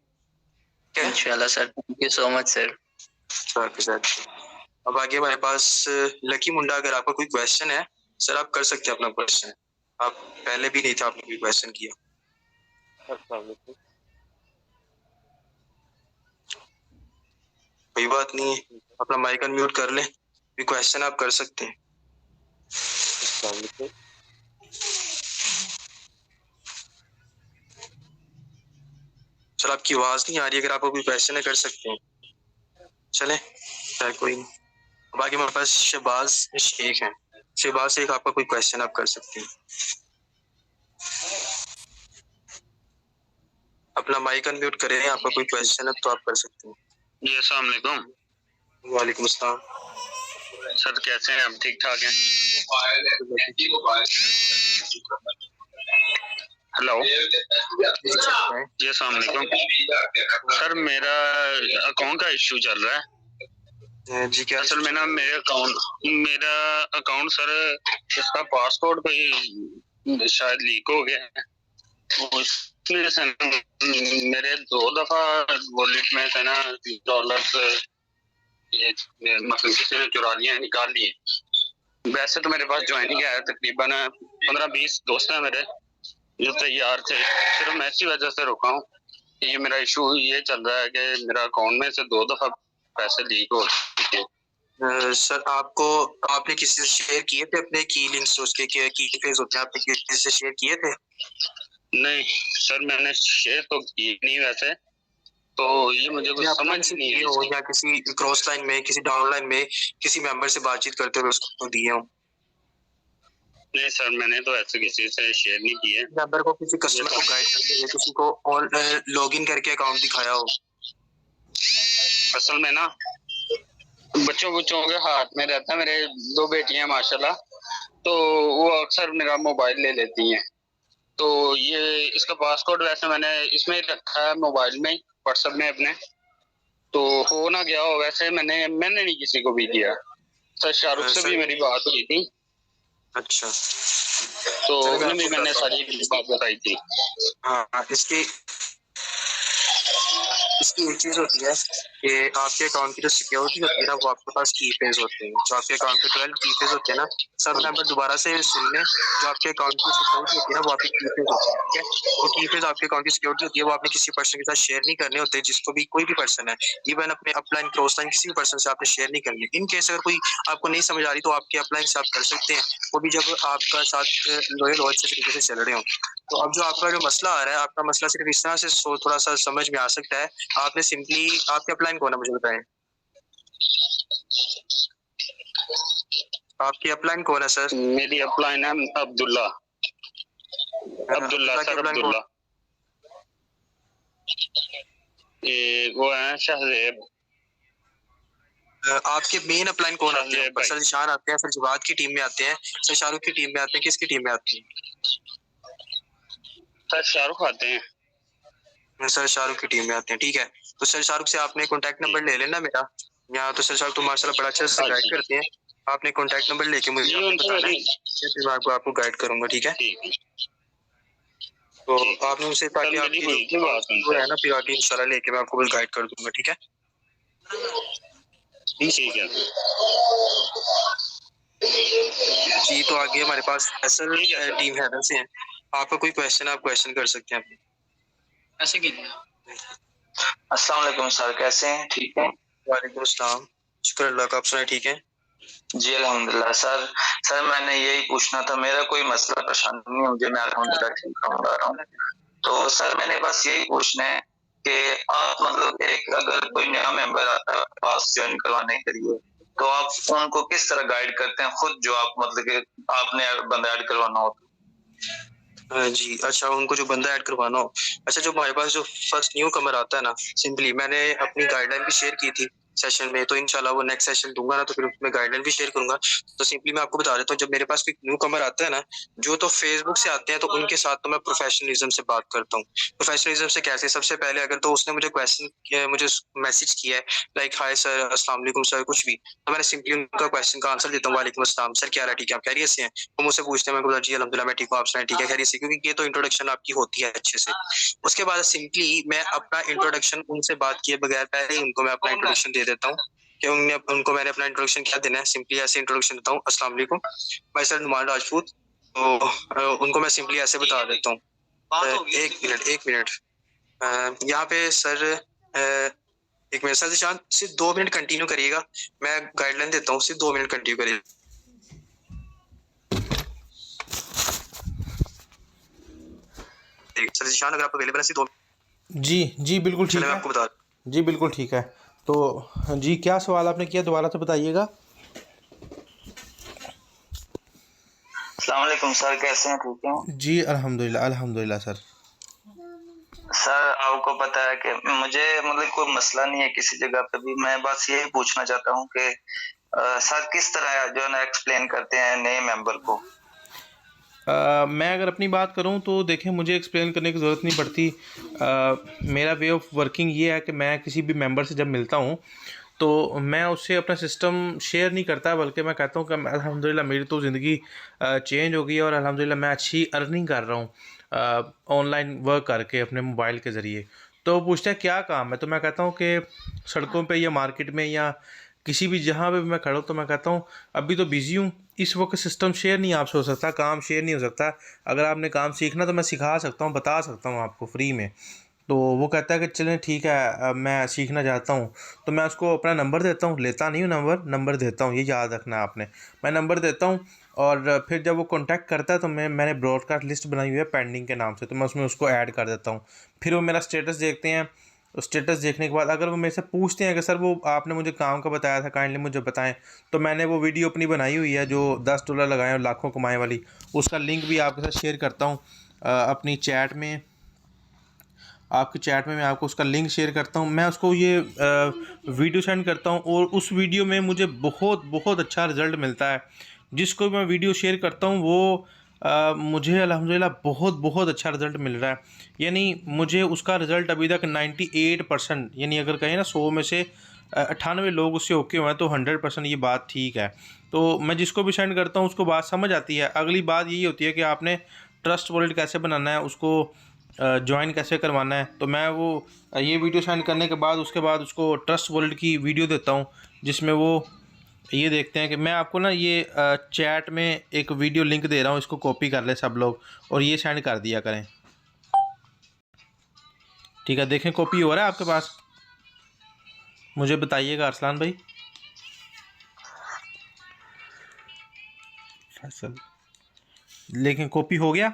इंशाल्लाह sir, thank you so much sir. अब आगे हमारे पास लकी मुंडा, अगर आपका कोई क्वेश्चन है सर आप कर सकते हैं अपना क्वेश्चन। आप पहले भी नहीं था, आपने कोई क्वेश्चन किया। कोई बात नहीं है, अपना माइक अनम्यूट कर ले, भी क्वेश्चन आप कर सकते हैं। सर आपकी आवाज नहीं आ रही, अगर आपको कोई क्वेश्चन है कर सकते हैं। चले सर कोई नहीं। बाकी हमारे पास शहबाज शेख हैं, शहबाज शेख आपका कोई क्वेश्चन आप कर सकते हैं। अपना माइक अनम्यूट करें, आपका कोई क्वेश्चन है तो आप कर सकते हैं। जी अस्सलाम वालेकुम। वालेकुम अस्सलाम। सर कैसे हैं आप, ठीक ठाक हैं? हेलो जी अस्सलाम वालेकुम। सर मेरा अकाउंट का इशू चल रहा है जी। क्या असल में ना मेरा अकाउंट सर, इसका पासवर्ड कोई शायद लीक हो गया है, तो इसमें से मेरे 2 दफा वॉलेट में से ना डॉलर्स मतलब किसी ने चुरा लिए, निकाल लिए। वैसे तो मेरे पास ज्वाइनिंग है, तकरीबन 15-20 दोस्त हैं मेरे जो तैयार थे, सिर्फ मैं इसी वजह से रुका हूँ। ये मेरा इशू ये चल रहा है कि मेरा अकाउंट में से 2 दफा पैसे लीक हो चुके हैं। सर आपने किसी से शेयर किए थे अपने की लिंक्स, उसके की फेज होते हैं, आपने किसी से शेयर किए थे? नहीं सर मैंने शेयर तो की नहीं वैसे, तो ये मुझे कुछ समझ नहीं आई। हो या किसी क्रॉस लाइन में, किसी डाउन लाइन में किसी मेंबर से बातचीत करते हुए उसको दिए हो? नहीं सर मैंने तो ऐसे किसी से शेयर नहीं किए। मेंबर को किसी कस्टमर को गाइड करते हुए किसी को और लॉगिन करके अकाउंट दिखाया हो? असल में ना बच्चों के हाथ में रहता है, मेरे 2 बेटियां माशाल्लाह, तो वो अक्सर मेरा मोबाइल ले लेती हैं। तो ये इसका पासवर्ड वैसे मैंने इसमें रखा है मोबाइल में, व्हाट्सएप में अपने, तो हो ना गया हो। वैसे मैंने नहीं किसी को भी दिया। सर शाहरुख से भी मेरी बात हुई थी, अच्छा, तो उन्हें भी मैंने सारी बात बताई थी। हाँ, इसकी एक चीज होती है कि आपके अकाउंट की जो सिक्योरिटी होती है ना, वो आपके पास की फेज होते हैं। जो आपके अकाउंट के 12 की फेज होते हैं ना, सब मेंबर दोबारा से सुन लें, जो आपके अकाउंट की सिक्योरिटी होती है ना वो आपकी की फेज होती है, ठीक है? वो की फेज आपके अकाउंट की सिक्योरिटी होती है, वो आपने किसी पर्सन के साथ शेयर नहीं करने होते, जिसको भी कोई भी पर्सन है, इवन अपने अपलाइन क्रॉस लाइन किसी भी पर्सन से आपने शेयर नहीं करनी। इन केस अगर कोई आपको नहीं समझ आ रही तो आपके अपलाइन से आप कर सकते हैं, वो भी जब आपका साथ लॉयल और अच्छे तरीके से चल रहे हो। तो अब जो आपका जो मसला आ रहा है, आपका मसला सिर्फ इस तरह से थोड़ा सा समझ में आ सकता है। आपने सिंपली, आपके अपलाइन कौन है मुझे बताएं, आपकी अपलाइन कौन है सर? मेरी अपलाइन है अब्दुल्ला सर, अब्दुल्ला। ये वो है शहजेब। आपके मेन अपलाइन कौन आते हैं? भाई। सर निशान आते हैं, सर जवाद की टीम में आते हैं, सर शाहरुख की टीम में आते हैं, किसकी टीम में आते हैं? सर शाहरुख आते हैं। सर शाहरुख की टीम में आते हैं, ठीक है। तो सर शाहरुख से आपने कॉन्टैक्ट नंबर ले लेना मेरा, या तो सर शाहरुख तो माशाल्लाह बड़ा अच्छा से गाइड करते हैं, आपने कॉन्टैक्ट नंबर लेके मुझे जी, आपने उनसे बताना है, मेरी फिर मैं आपको गाइड करूंगा, ठीक है। ठीक है। तो आपने उनसे ताकि कल मेरी आपकी हुई थी बात जो उनसे। है ना फिर आगे इंशाल्लाह लेके मैं आपको गाइड कर दूंगा, ठीक है। ठीक है। जी, तो आगे हमारे पास असल ठीक है, सर। टीम हैदर से है, आपका कोई क्वेश्चन आप क्वेश्चन कर सकते हैं। ऐसे की अस्सलाम वालेकुम सर, कैसे हैं? ठीक हैं? वालेकुम अस्सलाम, शुक्र अल्लाह का, आप सुनाए ठीक है? जी अल्हम्दुलिल्लाह। सर मैंने यही पूछना था, मेरा कोई मसला परेशानी नहीं है, मुझे मैं अल्हम्दुलिल्लाह ठीक रहा हूँ। तो सर मैंने बस यही पूछना है कि आप मतलब एक अगर कोई नया मेंबर आता है पास ज्वाइन करवाने के लिए, तो आप उनको किस तरह गाइड करते हैं खुद, जो आप मतलब कि आपने बंदा ऐड करवाना हो? जी, अच्छा, उनको जो बंदा ऐड करवाना हो, अच्छा, जो हमारे पास जो फर्स्ट न्यू कमर आता है ना, सिंपली मैंने अपनी गाइडलाइन भी शेयर की थी सेशन में, तो इंशाल्लाह वो नेक्स्ट सेशन दूंगा ना, तो फिर उसमें गाइडलाइन भी शेयर करूंगा। तो सिंपली मैं आपको बता देता हूँ, जब मेरे पास कोई न्यू कमर आता है ना, जो तो फेसबुक से आते हैं, तो उनके साथ तो मैं प्रोफेशनलिज्म से बात करता हूँ। प्रोफेशनलिज्म से कैसे? सबसे पहले अगर तो उसने मुझे मैसेज किया है लाइक हाय सर, अस्सलाम वालेकुम सर, कुछ भी, तो मैंने सिंपली उनका क्वेश्चन का आंसर देता हूँ, वालेकुम अस्सलाम सर, क्या हाल है, ठीक है, आप खैरियत से हैं? वो मुझसे पूछते हैं, मैं बोला जी अल्हम्दुलिल्लाह मैं ठीक हूँ, आप सुनाए ठीक है, खैरियत से, क्योंकि ये तो इंट्रोडक्शन आपकी होती है अच्छे से। उसके बाद सिंपली मैं अपना इंट्रोडक्शन उनसे बात किए बगैर पहले ही उनको मैं अपना इंट्रोडक्शन दे देता हूँ कि उनको मैंने अपना इंट्रोडक्शन क्या देना है, सिंपली ऐसे इंट्रोडक्शन देता हूँ, अस्सलाम वालेकुम, मैं सर नुमान राजपूत। तो उनको मैं सिंपली ऐसे बता देता हूँ। एक मिनट, यहाँ पे सर एक मिनट सर निशान, सिर्फ 2 मिनट कंटिन्यू करिएगा, मैं गाइडलाइन देता हूँ, सिर्फ 2 मिनट कंटिन्यू करिएगा। सर निशान अगर आप अवेलेबल है सिर्फ 2 जी बिल्कुल ठीक मैं है। आपको बता जी बिल्कुल ठीक है। तो जी क्या सवाल आपने किया, दोबारा से बताइएगा। अस्सलाम वालेकुम सर, कैसे हैं? ठीक हैं? जी अल्हम्दुलिल्लाह सर। सर आपको पता है कि मुझे मतलब कोई मसला नहीं है किसी जगह पे भी, मैं बस यही पूछना चाहता हूँ कि सर किस तरह जो है ना एक्सप्लेन करते हैं नए मेंबर को? मैं अगर अपनी बात करूं तो देखें, मुझे एक्सप्लेन करने की ज़रूरत नहीं पड़ती। मेरा वे ऑफ वर्किंग ये है कि मैं किसी भी मेंबर से जब मिलता हूं तो मैं उससे अपना सिस्टम शेयर नहीं करता, बल्कि मैं कहता हूं कि अल्हम्दुलिल्लाह मेरी तो ज़िंदगी चेंज हो गई है और अल्हम्दुलिल्लाह मैं अच्छी अर्निंग कर रहा हूं ऑनलाइन वर्क करके अपने मोबाइल के ज़रिए। तो पूछते हैं क्या काम है, तो मैं कहता हूं कि सड़कों पे या मार्केट में या किसी भी जहाँ पे भी मैं खड़ा हूँ तो मैं कहता हूँ अभी तो बिज़ी हूँ, इस वक्त सिस्टम शेयर नहीं आपसे हो सकता, काम शेयर नहीं हो सकता। अगर आपने काम सीखना तो मैं सिखा सकता हूँ, बता सकता हूँ आपको फ्री में। तो वो कहता है कि चलें ठीक है, मैं सीखना चाहता हूँ। तो मैं उसको अपना नंबर देता हूँ, लेता नहीं हूँ नंबर देता हूँ, ये याद रखना आपने। मैं नंबर देता हूँ और फिर जब वो कांटेक्ट करता है तो मैंने ब्रॉडकास्ट लिस्ट बनाई हुई है पेंडिंग के नाम से, तो मैं उसमें उसको ऐड कर देता हूँ। फिर वो मेरा स्टेटस देखते हैं, स्टेटस देखने के बाद अगर वो मेरे से पूछते हैं कि सर वो आपने मुझे काम का बताया था, काइंडली मुझे बताएं, तो मैंने वो वीडियो अपनी बनाई हुई है जो $10 लगाए और लाखों कमाए वाली, उसका लिंक भी आपके साथ शेयर करता हूँ अपनी चैट में। आपकी चैट में मैं आपको उसका लिंक शेयर करता हूँ, मैं उसको ये वीडियो सेंड करता हूँ और उस वीडियो में मुझे बहुत अच्छा रिज़ल्ट मिलता है। जिसको मैं वीडियो शेयर करता हूँ वो मुझे अल्हम्दुलिल्लाह बहुत अच्छा रिज़ल्ट मिल रहा है। यानी मुझे उसका रिज़ल्ट अभी तक 98%, यानी अगर कहें ना 100 में से 98 लोग उससे ओके हुए हैं, तो 100% ये बात ठीक है। तो मैं जिसको भी सेंड करता हूँ उसको बात समझ आती है। अगली बात यही होती है कि आपने ट्रस्ट वॉलेट कैसे बनाना है, उसको ज्वाइन कैसे करवाना है। तो मैं वो ये वीडियो सेंड करने के बाद उसके बाद उसको ट्रस्ट वॉलेट की वीडियो देता हूँ, जिसमें वो ये देखते हैं कि मैं आपको ना ये चैट में एक वीडियो लिंक दे रहा हूँ, इसको कॉपी कर ले सब लोग और ये सेंड कर दिया करें। ठीक है, देखें कॉपी हो रहा है आपके पास, मुझे बताइएगा अरसलान भाई। लेकिन कॉपी हो गया?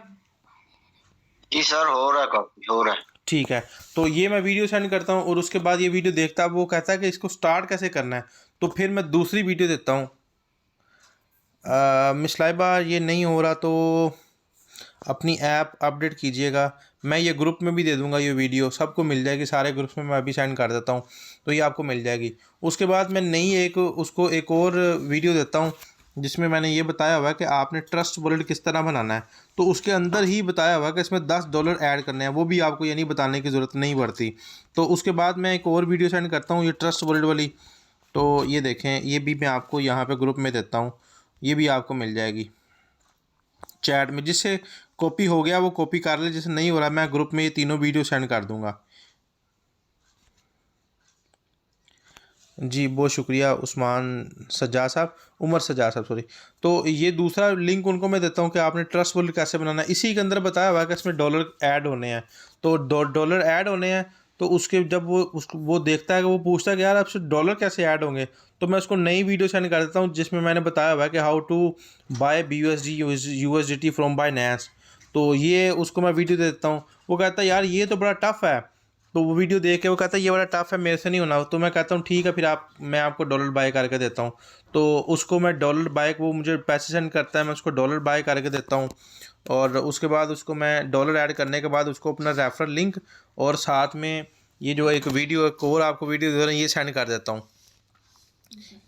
जी सर, हो रहा है, कॉपी हो रहा है। ठीक है, तो ये मैं वीडियो सेंड करता हूँ और उसके बाद ये वीडियो देखता है, वो कहता है कि इसको स्टार्ट कैसे करना है, तो फिर मैं दूसरी वीडियो देता हूँ। मिस लाइबा ये नहीं हो रहा तो अपनी ऐप अपडेट कीजिएगा, मैं ये ग्रुप में भी दे दूंगा, ये वीडियो सबको मिल जाएगी, सारे ग्रुप्स में मैं अभी सेंड कर देता हूँ, तो ये आपको मिल जाएगी। उसके बाद मैं नई उसको एक और वीडियो देता हूँ जिसमें मैंने ये बताया हुआ है कि आपने ट्रस्ट वॉलेट किस तरह बनाना है। तो उसके अंदर ही बताया हुआ है कि इसमें $10 ऐड करने हैं, वो भी आपको ये नहीं बताने की ज़रूरत नहीं पड़ती। तो उसके बाद मैं एक और वीडियो सेंड करता हूँ ये ट्रस्ट वॉलेट वाली, तो ये देखें, ये भी मैं आपको यहाँ पे ग्रुप में देता हूँ, ये भी आपको मिल जाएगी चैट में। जिससे कॉपी हो गया वो कॉपी कर ले, जिससे नहीं हो रहा मैं ग्रुप में ये तीनों वीडियो सेंड कर दूँगा। जी बहुत शुक्रिया उस्मान सज्जाद साहब, उमर सज्जाद साहब सॉरी। तो ये दूसरा लिंक उनको मैं देता हूँ कि आपने ट्रस्ट वॉलेट कैसे बनाना है। इसी के अंदर बताया हुआ है कि इसमें डॉलर ऐड होने हैं, तो डॉलर ऐड होने हैं। तो उसके जब वो देखता है कि वो पूछता है कि यार आपसे डॉलर कैसे ऐड होंगे, तो मैं उसको नई वीडियो सेंड कर देता हूँ जिसमें मैंने बताया हुआ है कि how to buy BUSD USDT from Binance. तो ये उसको मैं वीडियो दे देता हूँ। वो कहता है यार ये तो बड़ा टफ है, तो वो वीडियो देख के वो कहता है ये बड़ा टफ है, मेरे से नहीं होना। तो मैं कहता हूँ ठीक है फिर मैं आपको डॉलर बाय करके देता हूँ। तो उसको मैं डॉलर बाय, वो मुझे पैसे सेंड करता है, मैं उसको डॉलर बाय करके देता हूँ। और उसके बाद उसको मैं डॉलर ऐड करने के बाद उसको अपना रेफरल लिंक और साथ में ये जो एक वीडियो एक और आपको वीडियो दे रहा हूँ ये सेंड कर देता हूँ।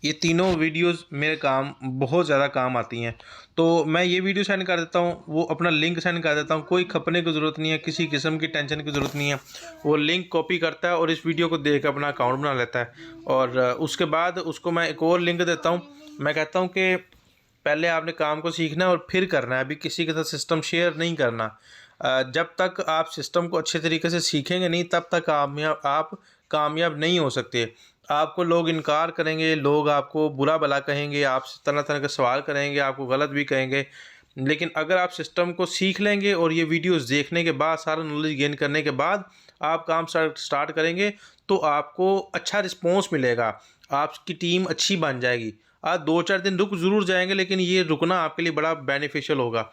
ये तीनों वीडियोस मेरे काम बहुत ज़्यादा काम आती हैं। तो मैं ये वीडियो सेंड कर देता हूँ, वो अपना लिंक सेंड कर देता हूँ, कोई खपने की ज़रूरत नहीं है, किसी किस्म की टेंशन की ज़रूरत नहीं है। वो लिंक कॉपी करता है और इस वीडियो को देख अपना अकाउंट बना लेता है। और उसके बाद उसको मैं एक और लिंक देता हूँ। मैं कहता हूँ कि पहले आपने काम को सीखना है और फिर करना है, अभी किसी के साथ सिस्टम शेयर नहीं करना। जब तक आप सिस्टम को अच्छे तरीके से सीखेंगे नहीं तब तक आप कामयाब नहीं हो सकते। आपको लोग इनकार करेंगे, लोग आपको बुरा भला कहेंगे, आपसे तरह तरह के सवाल करेंगे, आपको गलत भी कहेंगे। लेकिन अगर आप सिस्टम को सीख लेंगे और ये वीडियोस देखने के बाद, सारा नॉलेज गेन करने के बाद आप काम स्टार्ट करेंगे तो आपको अच्छा रिस्पॉन्स मिलेगा, आपकी टीम अच्छी बन जाएगी। आप 2-4 दिन रुक ज़रूर जाएंगे लेकिन ये रुकना आपके लिए बड़ा बेनिफिशियल होगा।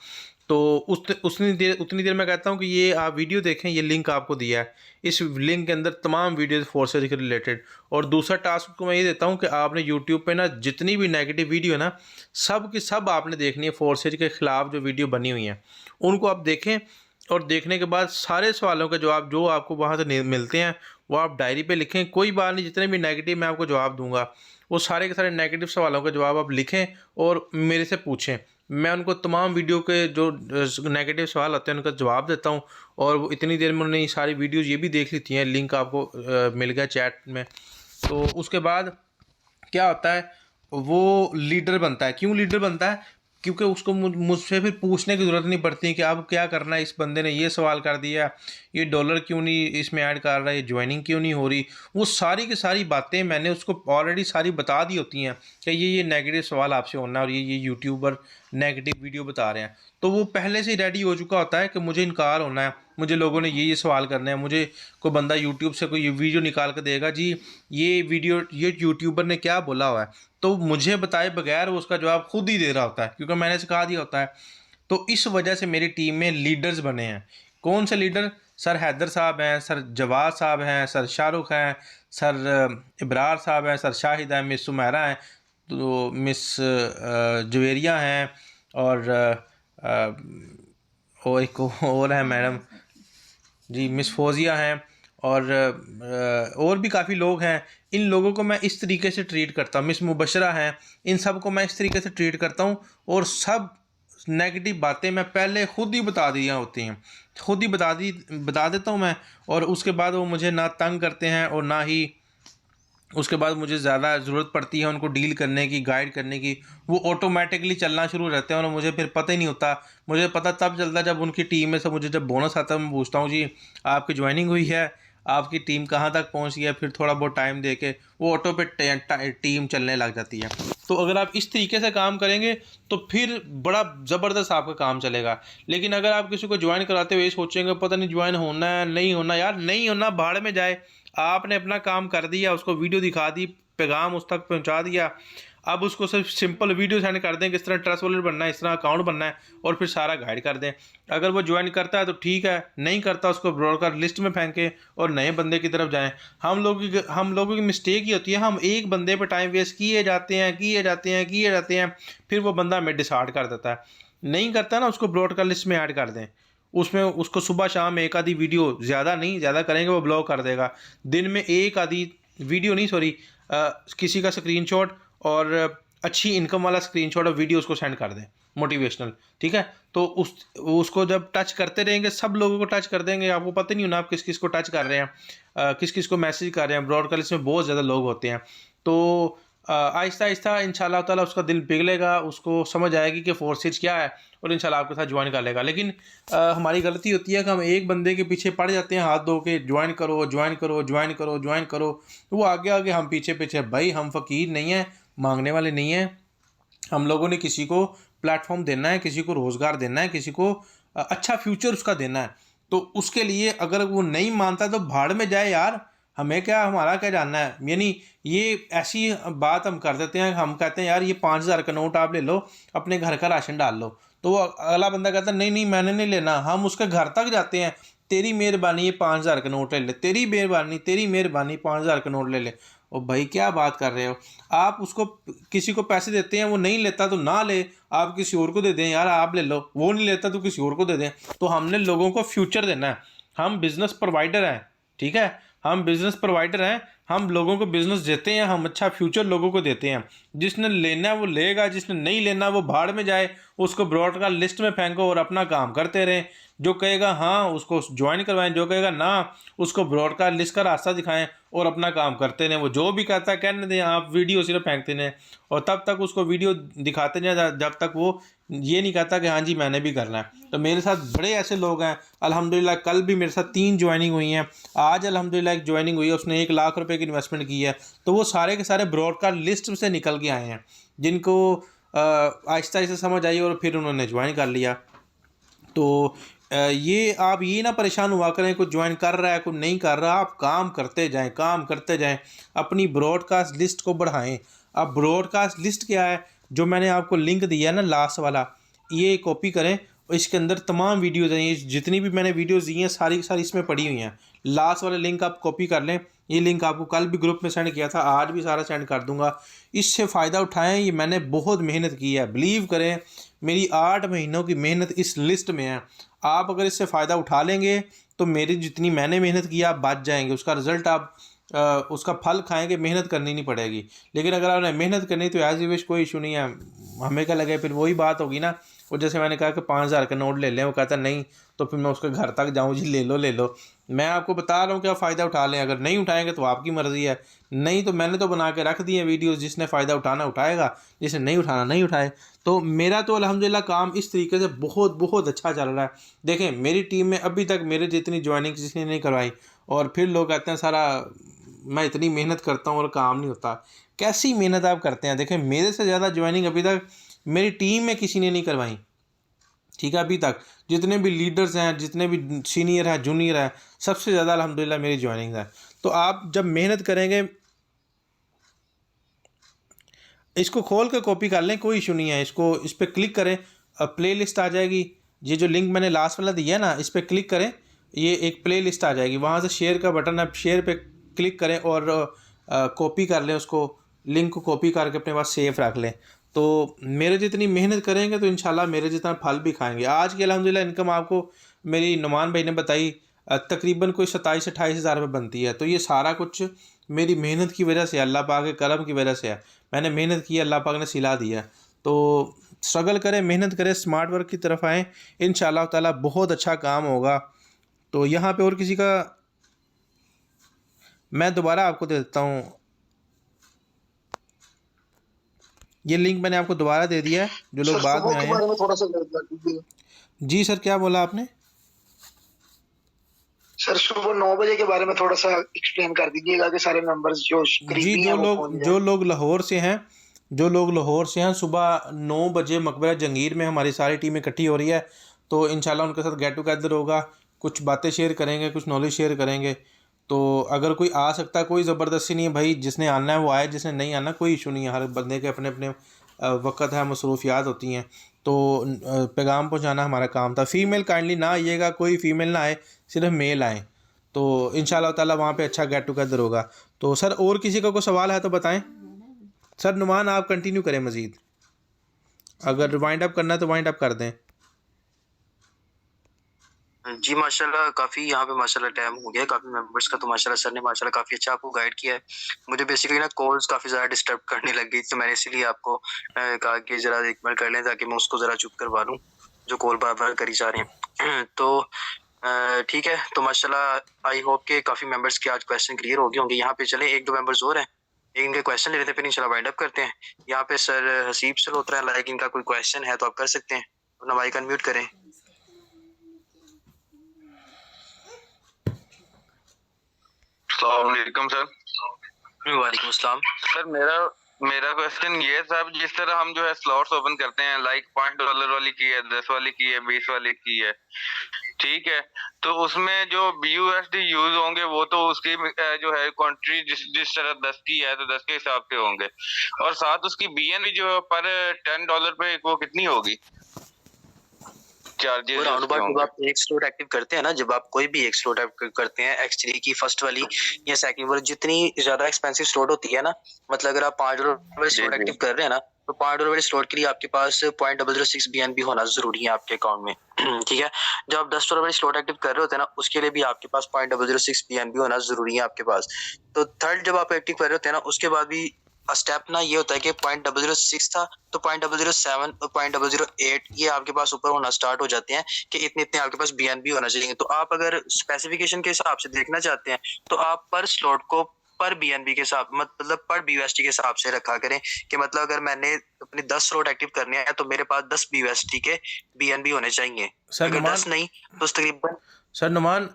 तो उतनी देर मैं कहता हूँ कि ये आप वीडियो देखें, ये लिंक आपको दिया है, इस लिंक के अंदर तमाम वीडियोस फोर्सेज के रिलेटेड। और दूसरा टास्क को मैं ये देता हूँ कि आपने यूट्यूब पे ना जितनी भी नेगेटिव वीडियो है ना सब की सब आपने देखनी है, फोर्सेज के ख़िलाफ़ जो वीडियो बनी हुई हैं उनको आप देखें। और देखने के बाद सारे सवालों के जवाब जो आपको वहाँ से मिलते हैं वो आप डायरी पे लिखें। कोई बात नहीं, जितने भी नेगेटिव मैं आपको जवाब दूंगा वो सारे के सारे नेगेटिव सवालों के जवाब आप लिखें और मेरे से पूछें। मैं उनको तमाम वीडियो के जो नेगेटिव सवाल आते हैं उनका जवाब देता हूँ। और वो इतनी देर में उन्होंने सारी वीडियोज़ ये भी देख ली थी, लिंक आपको मिल गया चैट में। तो उसके बाद क्या होता है, वो लीडर बनता है। क्यों लीडर बनता है? क्योंकि उसको मुझसे फिर पूछने की ज़रूरत नहीं पड़ती कि अब क्या करना है, इस बंदे ने ये सवाल कर दिया, ये डॉलर क्यों नहीं इसमें ऐड कर रहा है, ये ज्वाइनिंग क्यों नहीं हो रही। वो सारी की सारी बातें मैंने उसको ऑलरेडी सारी बता दी होती हैं कि ये नेगेटिव सवाल आपसे होना है और ये यूट्यूबर नेगेटिव वीडियो बता रहे हैं। तो वो पहले से रेडी हो चुका होता है कि मुझे इनकार होना है, मुझे लोगों ने ये सवाल करने हैं, मुझे कोई बंदा यूट्यूब से कोई वीडियो निकाल कर देगा जी ये वीडियो ये यूट्यूबर ने क्या बोला हुआ है, तो मुझे बताए बगैर वो उसका जवाब खुद ही दे रहा होता है क्योंकि मैंने सिखा दिया होता है। तो इस वजह से मेरी टीम में लीडर्स बने हैं। कौन से लीडर? सर हैदर साहब हैं, सर जवाद साहब हैं, सर शाहरुख हैं, सर इब्रार साहब हैं, सर शाहिद हैं, मिस सुमेरा हैं, तो मिस जवेरिया हैं और एक और है मैडम जी, मिस फौजिया हैं और भी काफ़ी लोग हैं। इन लोगों को मैं इस तरीके से ट्रीट करता हूँ। मिस मुबशरा हैं, इन सब को मैं इस तरीके से ट्रीट करता हूँ। और सब नेगेटिव बातें मैं पहले खुद ही बता दिया होती हैं, खुद ही बता देता हूँ मैं। और उसके बाद वो मुझे ना तंग करते हैं और ना ही उसके बाद मुझे ज़्यादा ज़रूरत पड़ती है उनको डील करने की, गाइड करने की। वो ऑटोमेटिकली चलना शुरू रहते हैं और मुझे फिर पता ही नहीं होता। मुझे पता तब चलता जब उनकी टीम में से मुझे जब बोनस आता है, मैं पूछता हूँ जी आपकी ज्वाइनिंग हुई है, आपकी टीम कहाँ तक पहुँच गई है। फिर थोड़ा बहुत टाइम दे के वो ऑटो पे टीम चलने लग जाती है। तो अगर आप इस तरीके से काम करेंगे तो फिर बड़ा ज़बरदस्त आपका काम चलेगा। लेकिन अगर आप किसी को ज्वाइन कराते हुए सोचेंगे पता नहीं ज्वाइन होना है नहीं होना, यार नहीं होना भाड़ में जाए। आपने अपना काम कर दिया, उसको वीडियो दिखा दी, पैगाम उस तक पहुंचा दिया। अब उसको सिर्फ सिंपल वीडियो सेंड कर दें किस तरह ट्रस्ट वॉलेट बनना है, इस तरह अकाउंट बनना है और फिर सारा गाइड कर दें। अगर वो ज्वाइन करता है तो ठीक है, नहीं करता उसको ब्रोकर लिस्ट में फेंकें और नए बंदे की तरफ जाएं। हम लोगों की मिस्टेक ही होती है, हम एक बंदे पे टाइम वेस्ट किए जाते हैं, फिर वो बंदा हमें डिसार्ड कर देता है। नहीं करता ना, उसको ब्रोकर लिस्ट में ऐड कर दें। उसमें उसको सुबह शाम एक आधी वीडियो, ज़्यादा नहीं, ज़्यादा करेंगे वो ब्लॉक कर देगा। दिन में एक आधी वीडियो नहीं, सॉरी, किसी का स्क्रीनशॉट और अच्छी इनकम वाला स्क्रीनशॉट और वीडियो उसको सेंड कर दें मोटिवेशनल, ठीक है। तो उसको जब टच करते रहेंगे, सब लोगों को टच कर देंगे, आपको पता नहीं होना आप किस किस को टच कर रहे हैं, किस किस को मैसेज कर रहे हैं। ब्रॉडकास्ट में बहुत ज़्यादा लोग होते हैं, तो आहिस्ता आहिस्ता इंशाल्लाह ताला उसका दिल पिघलेगा, उसको समझ आएगी कि फोर्सेज क्या है, और इंशाल्लाह आपके साथ ज्वाइन कर लेगा। लेकिन हमारी गलती होती है कि हम एक बंदे के पीछे पड़ जाते हैं हाथ धो के, ज्वाइन करो ज्वाइन करो ज्वाइन करो ज्वाइन करो, तो वो आगे आगे, हम पीछे पीछे। भाई हम फ़कीर नहीं हैं, मांगने वाले नहीं हैं। हम लोगों ने किसी को प्लेटफॉर्म देना है, किसी को रोज़गार देना है, किसी को अच्छा फ्यूचर उसका देना है। तो उसके लिए अगर वो नहीं मानता तो भाड़ में जाए यार, हमें क्या, हमारा क्या जानना है। यानी ये ऐसी बात हम कर देते हैं, हम कहते हैं यार ये 5,000 का नोट आप ले लो, अपने घर का राशन डाल लो, तो वो अगला बंदा कहता है नहीं नहीं मैंने नहीं लेना। हम उसके घर तक जाते हैं, तेरी मेहरबानी ये 5,000 का नोट ले ले, तेरी मेहरबानी 5,000 का नोट ले ले। ओ भाई क्या बात कर रहे हो आप। उसको किसी को पैसे देते हैं, वो नहीं लेता तो ना ले, आप किसी और को दे दें यार, आप ले लो। वो नहीं लेता तो किसी और को दे दें। तो हमने लोगों को फ्यूचर देना है, हम बिजनेस प्रोवाइडर हैं, ठीक है, हम बिजनेस प्रोवाइडर हैं, हम लोगों को बिजनेस देते हैं, हम अच्छा फ्यूचर लोगों को देते हैं। जिसने लेना है वो लेगा, जिसने नहीं लेना वो भाड़ में जाए, उसको ब्रॉडकास्ट लिस्ट में फेंको और अपना काम करते रहें। जो कहेगा हाँ उसको ज्वाइन करवाएं, जो कहेगा ना उसको ब्रॉडकास्ट लिस्ट का रास्ता दिखाएं और अपना काम करते रहें। वो जो भी कहता है कहने दें, आप वीडियो सिर्फ फेंकते रहें और तब तक उसको वीडियो दिखाते जाए जब तक वो ये नहीं कहता कि हाँ जी मैंने भी करना है। तो मेरे साथ बड़े ऐसे लोग हैं अल्हम्दुलिल्लाह। कल भी मेरे साथ 3 ज्वाइनिंग हुई हैं, आज अल्हम्दुलिल्लाह एक ज्वाइनिंग हुई है, उसने 1 लाख रुपए की इन्वेस्टमेंट की है। तो वो सारे के सारे ब्रॉडकास्ट लिस्ट से निकल के आए हैं, जिनको आहिस्ता आहिस्ता समझ आई और फिर उन्होंने ज्वाइन कर लिया। तो ये आप ये ना परेशान हुआ करें कोई ज्वाइन कर रहा है कोई नहीं कर रहा, आप काम करते जाएं, काम करते जाएं, अपनी ब्रॉडकास्ट लिस्ट को बढ़ाएं। अब ब्रॉडकास्ट लिस्ट क्या है, जो मैंने आपको लिंक दिया है ना लास्ट वाला, ये कॉपी करें और इसके अंदर तमाम वीडियोज़ हैं, ये जितनी भी मैंने वीडियोज़ दी हैं सारी की सारी इसमें पड़ी हुई हैं। लास्ट वाला लिंक आप कॉपी कर लें, ये लिंक आपको कल भी ग्रुप में सेंड किया था, आज भी सारा सेंड कर दूंगा। इससे फ़ायदा उठाएं, ये मैंने बहुत मेहनत की है, बिलीव करें मेरी 8 महीनों की मेहनत इस लिस्ट में है। आप अगर इससे फ़ायदा उठा लेंगे तो मेरी जितनी मैंने मेहनत की आप बच जाएंगे, उसका रिज़ल्ट आप उसका फल खाएंगे, मेहनत करनी नहीं पड़ेगी। लेकिन अगर आपने मेहनत करनी तो एज विश कोई इशू नहीं है, हमें क्या लगे। फिर वही बात होगी ना, वो जैसे मैंने कहा कि 5,000 का नोट ले लें, वो कहता नहीं तो फिर मैं उसके घर तक जाऊँ, जी ले लो ले लो। मैं आपको बता रहा हूँ कि आप फ़ायदा उठा लें, अगर नहीं उठाएंगे तो आपकी मर्ज़ी है, नहीं तो मैंने तो बना के रख दी है वीडियोज़, जिसने फ़ायदा उठाना उठाएगा, जिसने नहीं उठाना नहीं उठाए। तो मेरा तो अल्हम्दुलिल्लाह काम इस तरीके से बहुत बहुत अच्छा चल रहा है। देखें मेरी टीम में अभी तक मेरे जितनी ज्वाइनिंग किसी ने नहीं करवाई, और फिर लोग कहते हैं सारा मैं इतनी मेहनत करता हूँ और काम नहीं होता। कैसी मेहनत आप करते हैं। देखें मेरे से ज़्यादा ज्वाइनिंग अभी तक मेरी टीम में किसी ने नहीं करवाई, ठीक है। अभी तक जितने भी लीडर्स हैं, जितने भी सीनियर हैं, जूनियर हैं, सबसे ज़्यादा अल्हम्दुलिल्लाह मेरी ज्वाइनिंग है। तो आप जब मेहनत करेंगे, इसको खोल कर कॉपी कर लें, कोई इशू नहीं है। इसको इस पर क्लिक करें, प्ले लिस्ट आ जाएगी। ये जो लिंक मैंने लास्ट वाला दिया है ना, इस पर क्लिक करें, ये एक प्ले लिस्ट आ जाएगी, वहाँ से शेयर का बटन है, शेयर पे क्लिक करें और कॉपी कर लें उसको, लिंक को कॉपी करके अपने पास सेव रख लें। तो मेरे जितनी मेहनत करेंगे तो इंशाल्लाह मेरे जितना फल भी खाएंगे। आज की अल्हम्दुलिल्लाह इनकम आपको मेरी नुमान भाई ने बताई, तकरीबन कोई 27-28 हज़ार रुपये बनती है। तो ये सारा कुछ मेरी मेहनत की वजह से, अल्लाह पाक के करम की वजह से है। मैंने मेहनत की, अल्लाह पाक ने सिला दिया। तो स्ट्रगल करें, मेहनत करें, स्मार्ट वर्क की तरफ आएँ, इंशाल्लाह ताला बहुत अच्छा काम होगा। तो यहाँ पे और किसी का मैं दोबारा आपको दे देता हूँ, ये लिंक मैंने आपको दोबारा दे दिया है जो लोग बाद में आए हैं। थोड़ा सा जी सर क्या बोला आपने। सर सुबह 9 बजे के बारे में थोड़ा सा एक्सप्लेन कर दीजिएगा कि सारे मेंबर्स जो जी जो लोग लाहौर से हैं, सुबह 9 बजे मकबरा जंगीर में हमारी सारी टीम इकट्ठी हो रही है। तो इंशाल्लाह उनके साथ गेट टुगेदर होगा, कुछ बातें शेयर करेंगे, कुछ नॉलेज शेयर करेंगे। तो अगर कोई आ सकता है, कोई ज़बरदस्ती नहीं है भाई, जिसने आना है वो आए, जिसने नहीं आना कोई इशू नहीं है। हर बंदे के अपने अपने वक़्त है, मसरूफियात होती हैं। तो पैगाम पहुंचाना हमारा काम था। फ़ीमेल काइंडली ना आइएगा, कोई फ़ीमेल ना आए, सिर्फ मेल आएँ। तो इंशाल्लाह ताला वहाँ पे अच्छा गेट टुगेदर होगा। तो सर और किसी का कोई सवाल है तो बताएं। सर नुमान आप कंटिन्यू करें मज़ीद, अगर वाइंड अप करना है तो वाइंड अप कर दें। जी माशाल्लाह, काफ़ी यहाँ पे माशाल्लाह टाइम हो गया, काफ़ी मेंबर्स का, तो माशाल्लाह सर ने माशाल्लाह काफ़ी अच्छा आपको गाइड किया है। मुझे बेसिकली ना कॉल्स काफ़ी ज़्यादा डिस्टर्ब करने लग गई, तो मैंने इसीलिए आपको कहा कि ज़रा एक बार कर लें ताकि मैं उसको ज़रा चुप करवा लूँ, जो कॉल बार-बार करी जा रहे हैं। तो ठीक है, तो माशाल्लाह आई होप कि काफ़ी मेंबर्स के आज क्वेश्चन क्लियर हो गए होंगे। यहाँ पे चलें 1-2 मेंबर्स और हैं, इनके क्वेश्चन ले लेते हैं, फिर इंशाल्लाह वाइंड अप करते हैं। यहाँ पे सर हसीब सलोत्रा हैं, लाइक इनका कोई क्वेश्चन है तो आप कर सकते हैं, अपना माइक अनम्यूट करें। अस्सलाम वालेकुम सर। वालेकुम अस्सलाम। सर मेरा क्वेश्चन ये है साहब, जिस तरह हम जो है स्लॉट्स ओपन करते हैं, लाइक $5 वाली की है, 10 वाली की है, 20 वाली की है, ठीक है, तो उसमें जो BUSD यूज होंगे वो तो उसकी जो है क्वांटिटी जिस तरह 10 की है तो 10 के हिसाब से होंगे, और साथ उसकी BNB जो पर $10 पे वो कितनी होगी चार्जेस? राउंड अबाउट जब आप एक स्लॉट एक्टिव करते हैं ना, जब आप कोई भी एक स्लॉट एक्टिव करते हैं X3 की फर्स्ट वाली या सेकंड वाली, जितनी ज्यादा एक्सपेंसिव स्लॉट होती है ना, मतलब अगर आप $5 वाली स्लॉट एक्टिव कर रहे हैं ना, तो $5 वाली स्लॉट के लिए आपके पास 0.006 BNB होना जरूरी है आपके अकाउंट में। ठीक है, जब आप $10 वाली स्लॉट एक्टिव कर रहे होते हैं ना, उसके लिए भी आपके पास 0.006 BNB होना जरूरी है आपके पास। तो थर्ड जब आप एक्टिव कर रहे होते हैं ना, उसके बाद भी स्टेप ना ये होता है कि 0.006 था तो 0.007 और 0.008 ये आपके पास ऊपर होना स्टार्ट हो जाते हैं कि इतने इतने आपके पास BNB होना चाहिए। तो आप अगर स्पेसिफिकेशन के हिसाब से देखना चाहते हैं तो आप पर स्लॉट को पर BNB के हिसाब, मतलब पर BUSD के हिसाब से रखा करें कि मतलब अगर मैंने अपने 10 स्लॉट एक्टिव करने हैं तो मेरे पास 10 BUSD के BNB होने चाहिए। सर अगर नुमान 10 नहीं तो तकरीबन सर नुमान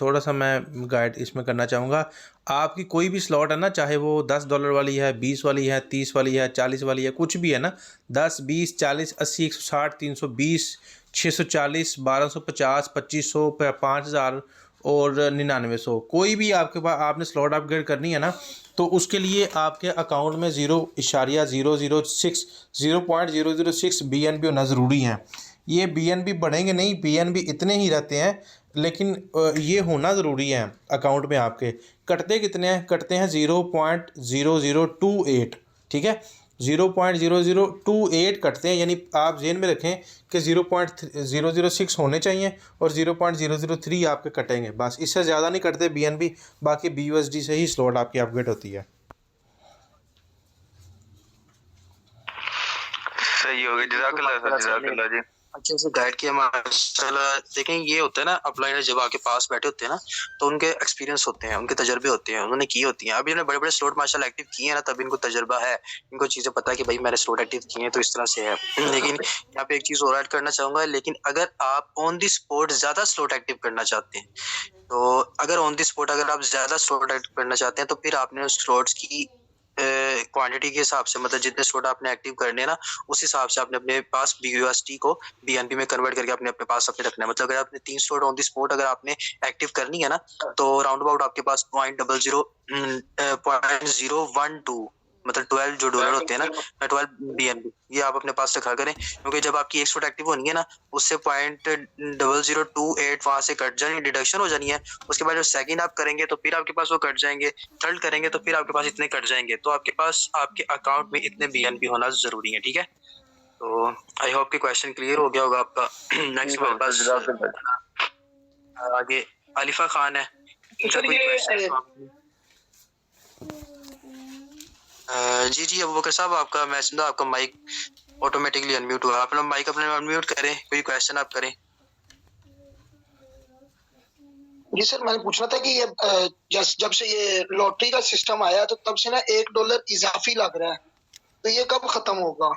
थोड़ा सा मैं गाइड इसमें करना चाहूँगा। आपकी कोई भी स्लॉट है ना, चाहे वो $10 वाली है, 20 वाली है, 30 वाली है, 40 वाली है, कुछ भी है ना, 10, 20, 40, 80, 160, 320, 640, 1250, 2500, 5000 और 9900, कोई भी आपके पास आपने स्लॉट अपग्रेड करनी है ना, तो उसके लिए आपके अकाउंट में 0.006 BNB होना ज़रूरी है। ये BNB बढ़ेंगे नहीं, BNB इतने ही रहते हैं, लेकिन ये होना ज़रूरी है अकाउंट में आपके। कटते कितने हैं? कटते हैं 0.0028, ठीक है, 0.0028 कटते हैं, यानी आप जेन में रखें कि 0.006 होने चाहिए और 0.003 आपके कटेंगे, बस इससे ज़्यादा नहीं कटते BNB। बाकी BUSD से ही स्लॉट आपकी अपग्रेड होती है। सही हो गया, जज़ाकल्लाह जी। अच्छे से गाइड किया माशाल्लाह। देखें ये होता है ना, अपलाइनर जब आपके पास बैठे होते हैं ना, तो उनके एक्सपीरियंस होते हैं, उनके तजर्बे होते हैं, उन्होंने की होती हैं। अभी उन्होंने बड़े बड़े स्लॉट माशाल्लाह एक्टिव किए हैं ना, तब इनको तजर्बा है, इनको चीज़ें पता है कि भाई मैंने स्लॉट एक्टिव किए हैं तो इस तरह से है। लेकिन यहाँ पे एक चीज़ और ऐड करना चाहूँगा, लेकिन अगर आप ऑन दी स्पॉट ज़्यादा स्लॉट एक्टिव करना चाहते हैं, तो अगर ऑन दी स्पॉट अगर आप ज़्यादा स्लॉट एक्टिव करना चाहते हैं, तो फिर आपने उस स्लॉट्स की क्वांटिटी के हिसाब से, मतलब जितने स्लॉट आपने एक्टिव करने हैं ना, उस हिसाब से आपने अपने पास BUSD को BNB में कन्वर्ट करके अपने अपने पास अपने रखना है। मतलब अगर आपने 3 स्लॉट ऑन दी स्पॉट अगर आपने एक्टिव करनी है ना, तो राउंड अबाउट आपके पास 0.012, मतलब 12 जो डॉलर होते हैं ना, 12 BNB, ये आप अपने पास रखा करें, क्योंकि जब आपकी एक स्लॉट एक्टिव होनी है ना, उससे 0.0028 वहां से कट जानी, डिडक्शन हो जानी है। उसके बाद जब सेकंड आप करेंगे तो फिर आपके पास वो कट जाएंगे, थर्ड करेंगे तो फिर आपके पास इतने कट जाएंगे, तो आपके पास आपके अकाउंट में इतने BNB होना जरूरी है। ठीक है, तो आई होप कि क्वेश्चन क्लियर हो गया होगा आपका। नेक्स्ट हमारे पास आगे आलिफा खान है, इनका कोई क्वेश्चन? जी जी अबू बकर साहब, आपका मैं सुना, आपका माइक ऑटोमेटिकली अनम्यूट हुआ, आप लोग माइक अपने अनम्यूट करें, कोई क्वेश्चन आप करें। जी सर, मैंने पूछना था कि ये जब से ये लॉटरी का सिस्टम आया तो तब से ना $1 इजाफी लग रहा है, तो ये कब खत्म होगा?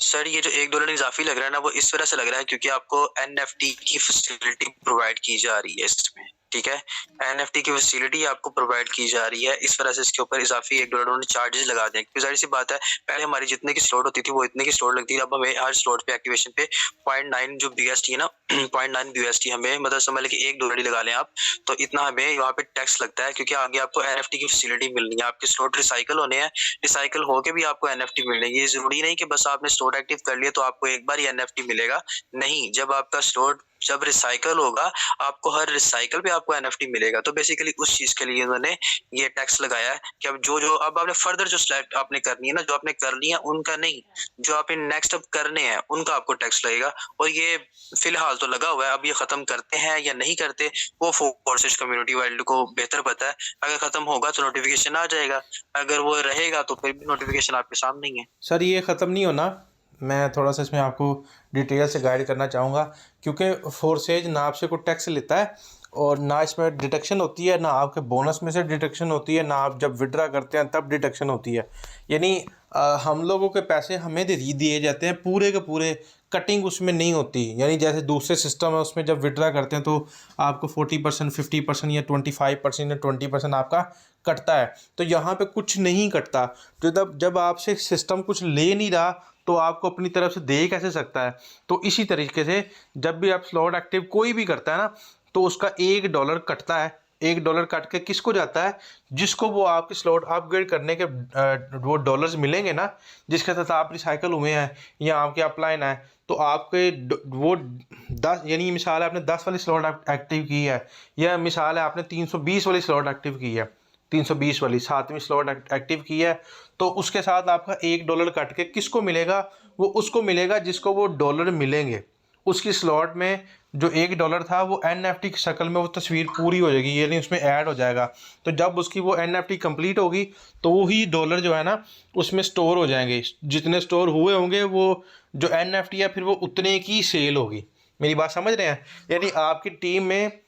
सर ये जो $1 इजाफी लग रहा है ना, वो इस वजह से लग रहा है क्योंकि आपको NFT की फैसिलिटी प्रोवाइड की जा रही है इसमें। ठीक है, NFT की फैसिलिटी आपको प्रोवाइड की जा रही है, इस वजह से इसके ऊपर इजाफी $1 उन्होंने चार्जेस लगा दिए। क्योंकि जाहिर सी बात है, पहले हमारी जितने की स्लॉट होती थी वो इतने की स्लॉट लगती थी, अब हमें हर स्लॉट पे एक्टिवेशन पे 0.9 जो BUSD है ना, 0.9 BUSD हमें, मतलब समझ लें कि $1 ही लगा लें आप, तो इतना हमें वहाँ पे टैक्स लगता है, क्योंकि आगे आपको NFT की फैसिलिटी मिलनी है, आपके स्लॉट रिसाइकल होने हैं, रिसाइकल होके भी आपको NFT मिलेंगे। ये जरूरी नहीं कि बस आपने स्लॉट एक्टिव कर लिया तो आपको एक बार ही NFT मिलेगा, नहीं, जब आपका स्लॉट जब रिसाइकल होगा आपको हर रिसाइकल पे आपको एनएफटी मिलेगा। तो बेसिकली उस चीज के लिए उन्होंने ये टैक्स लगाया है कि अब जो अब आपने फर्दर जो स्लाइड आपने करनी है ना, जो आपने करनी है उनका नहीं, जो आपने नेक्स्ट अब करने हैं उनका आपको टैक्स लगेगा। और ये फिलहाल तो लगा हुआ है, अब ये खत्म करते हैं या नहीं करते वो फोर्सेज कम्युनिटी वाले को बेहतर पता है। अगर खत्म होगा तो नोटिफिकेशन आ जाएगा, अगर वो रहेगा तो फिर भी नोटिफिकेशन आपके सामने ही है। सर ये ख़त्म नहीं होना, मैं थोड़ा सा इसमें आपको डिटेल से गाइड करना चाहूँगा, क्योंकि फोर्सेज ना आपसे कोई टैक्स लेता है और ना इसमें डिडक्शन होती है, ना आपके बोनस में से डिडक्शन होती है, ना आप जब विड्रा करते हैं तब डिडक्शन होती है। यानी हम लोगों के पैसे हमें दिए जाते हैं पूरे के पूरे, कटिंग उसमें नहीं होती। यानी जैसे दूसरे सिस्टम है उसमें जब विड्रा करते हैं तो आपको 40%, 50% या 25% या 20% आपका कटता है, तो यहाँ पे कुछ नहीं कटता। तो जब आपसे सिस्टम कुछ ले नहीं रहा तो आपको अपनी तरफ से दे कैसे सकता है। तो इसी तरीके से जब भी आप स्लॉट एक्टिव कोई भी करता है ना, तो उसका $1 कटता है। $1 कट के किसको जाता है, जिसको वो आपके स्लॉट अपग्रेड करने के वो डॉलर्स मिलेंगे ना, जिसके साथ आप रिसाइकल हुए हैं या आपके अपलाइन है, तो आपके वो 10, यानी मिसाल है आपने 10 वाली स्लॉट एक्टिव की है, या मिसाल है आपने 320 वाली स्लॉट एक्टिव की है, 320 वाली 7वीं स्लॉट एक्टिव की है, तो उसके साथ आपका $1 कट के किसको मिलेगा, वो उसको मिलेगा जिसको वो डॉलर मिलेंगे। उसकी स्लॉट में जो $1 था वो NFT की शक्ल में वो तस्वीर पूरी हो जाएगी, यानी उसमें ऐड हो जाएगा। तो जब उसकी वो NFT कंप्लीट होगी तो वही डॉलर जो है ना उसमें स्टोर हो जाएंगे, जितने स्टोर हुए होंगे वो जो NFT है फिर वो उतने की सेल होगी। मेरी बात समझ रहे हैं। यानी आपकी टीम में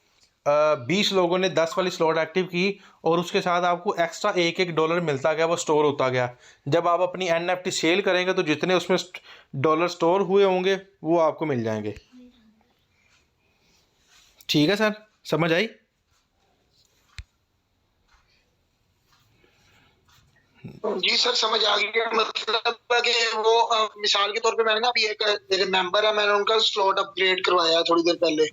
20 लोगों ने 10 वाली स्लॉट एक्टिव की और उसके साथ आपको एक्स्ट्रा $1 मिलता गया, वो स्टोर होता गया। जब आप अपनी NFT सेल करेंगे तो जितने उसमें डॉलर स्टोर हुए होंगे वो आपको मिल जाएंगे। ठीक है सर, समझ आई? जी सर समझ आ गया। मतलब कि वो मिसाल के तौर पे मैंने ना अभी एक मेरे मेंबर है, मैंने उनका स्लॉट अपग्रेड करवाया थोड़ी देर पहले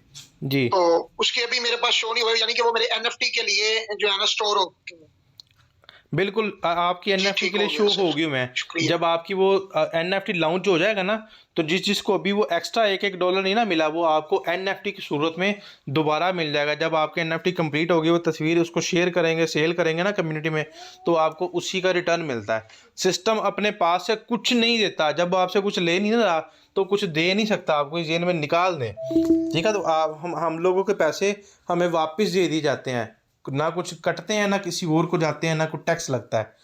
जी, तो उसके अभी मेरे पास शो नहीं हुआ, यानी कि वो मेरे NFT के लिए जो है ना स्टोर हो। बिल्कुल आपकी NFT ठीक के लिए हो शो गया सर, होगी। मैं शुक्रिया। जब आपकी वो NFT लॉन्च हो जाएगा ना, तो जिसको अभी वो एक्स्ट्रा $1 नहीं ना मिला वो आपको NFT की सूरत में दोबारा मिल जाएगा। जब आपके NFT कंप्लीट होगी, वो तस्वीर उसको शेयर करेंगे, सेल करेंगे ना कम्युनिटी में, तो आपको उसी का रिटर्न मिलता है। सिस्टम अपने पास से कुछ नहीं देता, जब आपसे कुछ ले नहीं रहा तो कुछ दे नहीं सकता आपको, जेल में निकाल दें। ठीक है, तो हम लोगों के पैसे हमें वापस दे दिए जाते हैं, ना कुछ कटते हैं, ना किसी और को जाते हैं, ना कुछ टैक्स लगता है।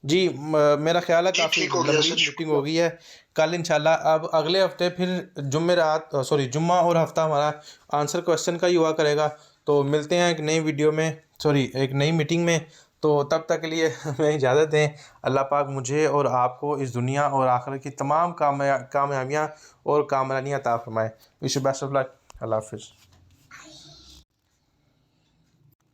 जी मेरा ख्याल है जी, काफ़ी ठीक हो गया लंबी सर, मीटिंग हो गई है। कल इंशाल्लाह, अब अगले हफ्ते फिर जुम्मा और हफ्ता हमारा आंसर क्वेश्चन का ही हुआ करेगा। तो मिलते हैं एक नई वीडियो में, एक नई मीटिंग में। तो तब तक के लिए हमें इजाज़त दें। अल्लाह पाक मुझे और आपको इस दुनिया और आखिरत की तमाम कामयाबियाँ और कामरानियाँ अता फरमाए। Wish you best of luck. अल्लाह हाफिज़।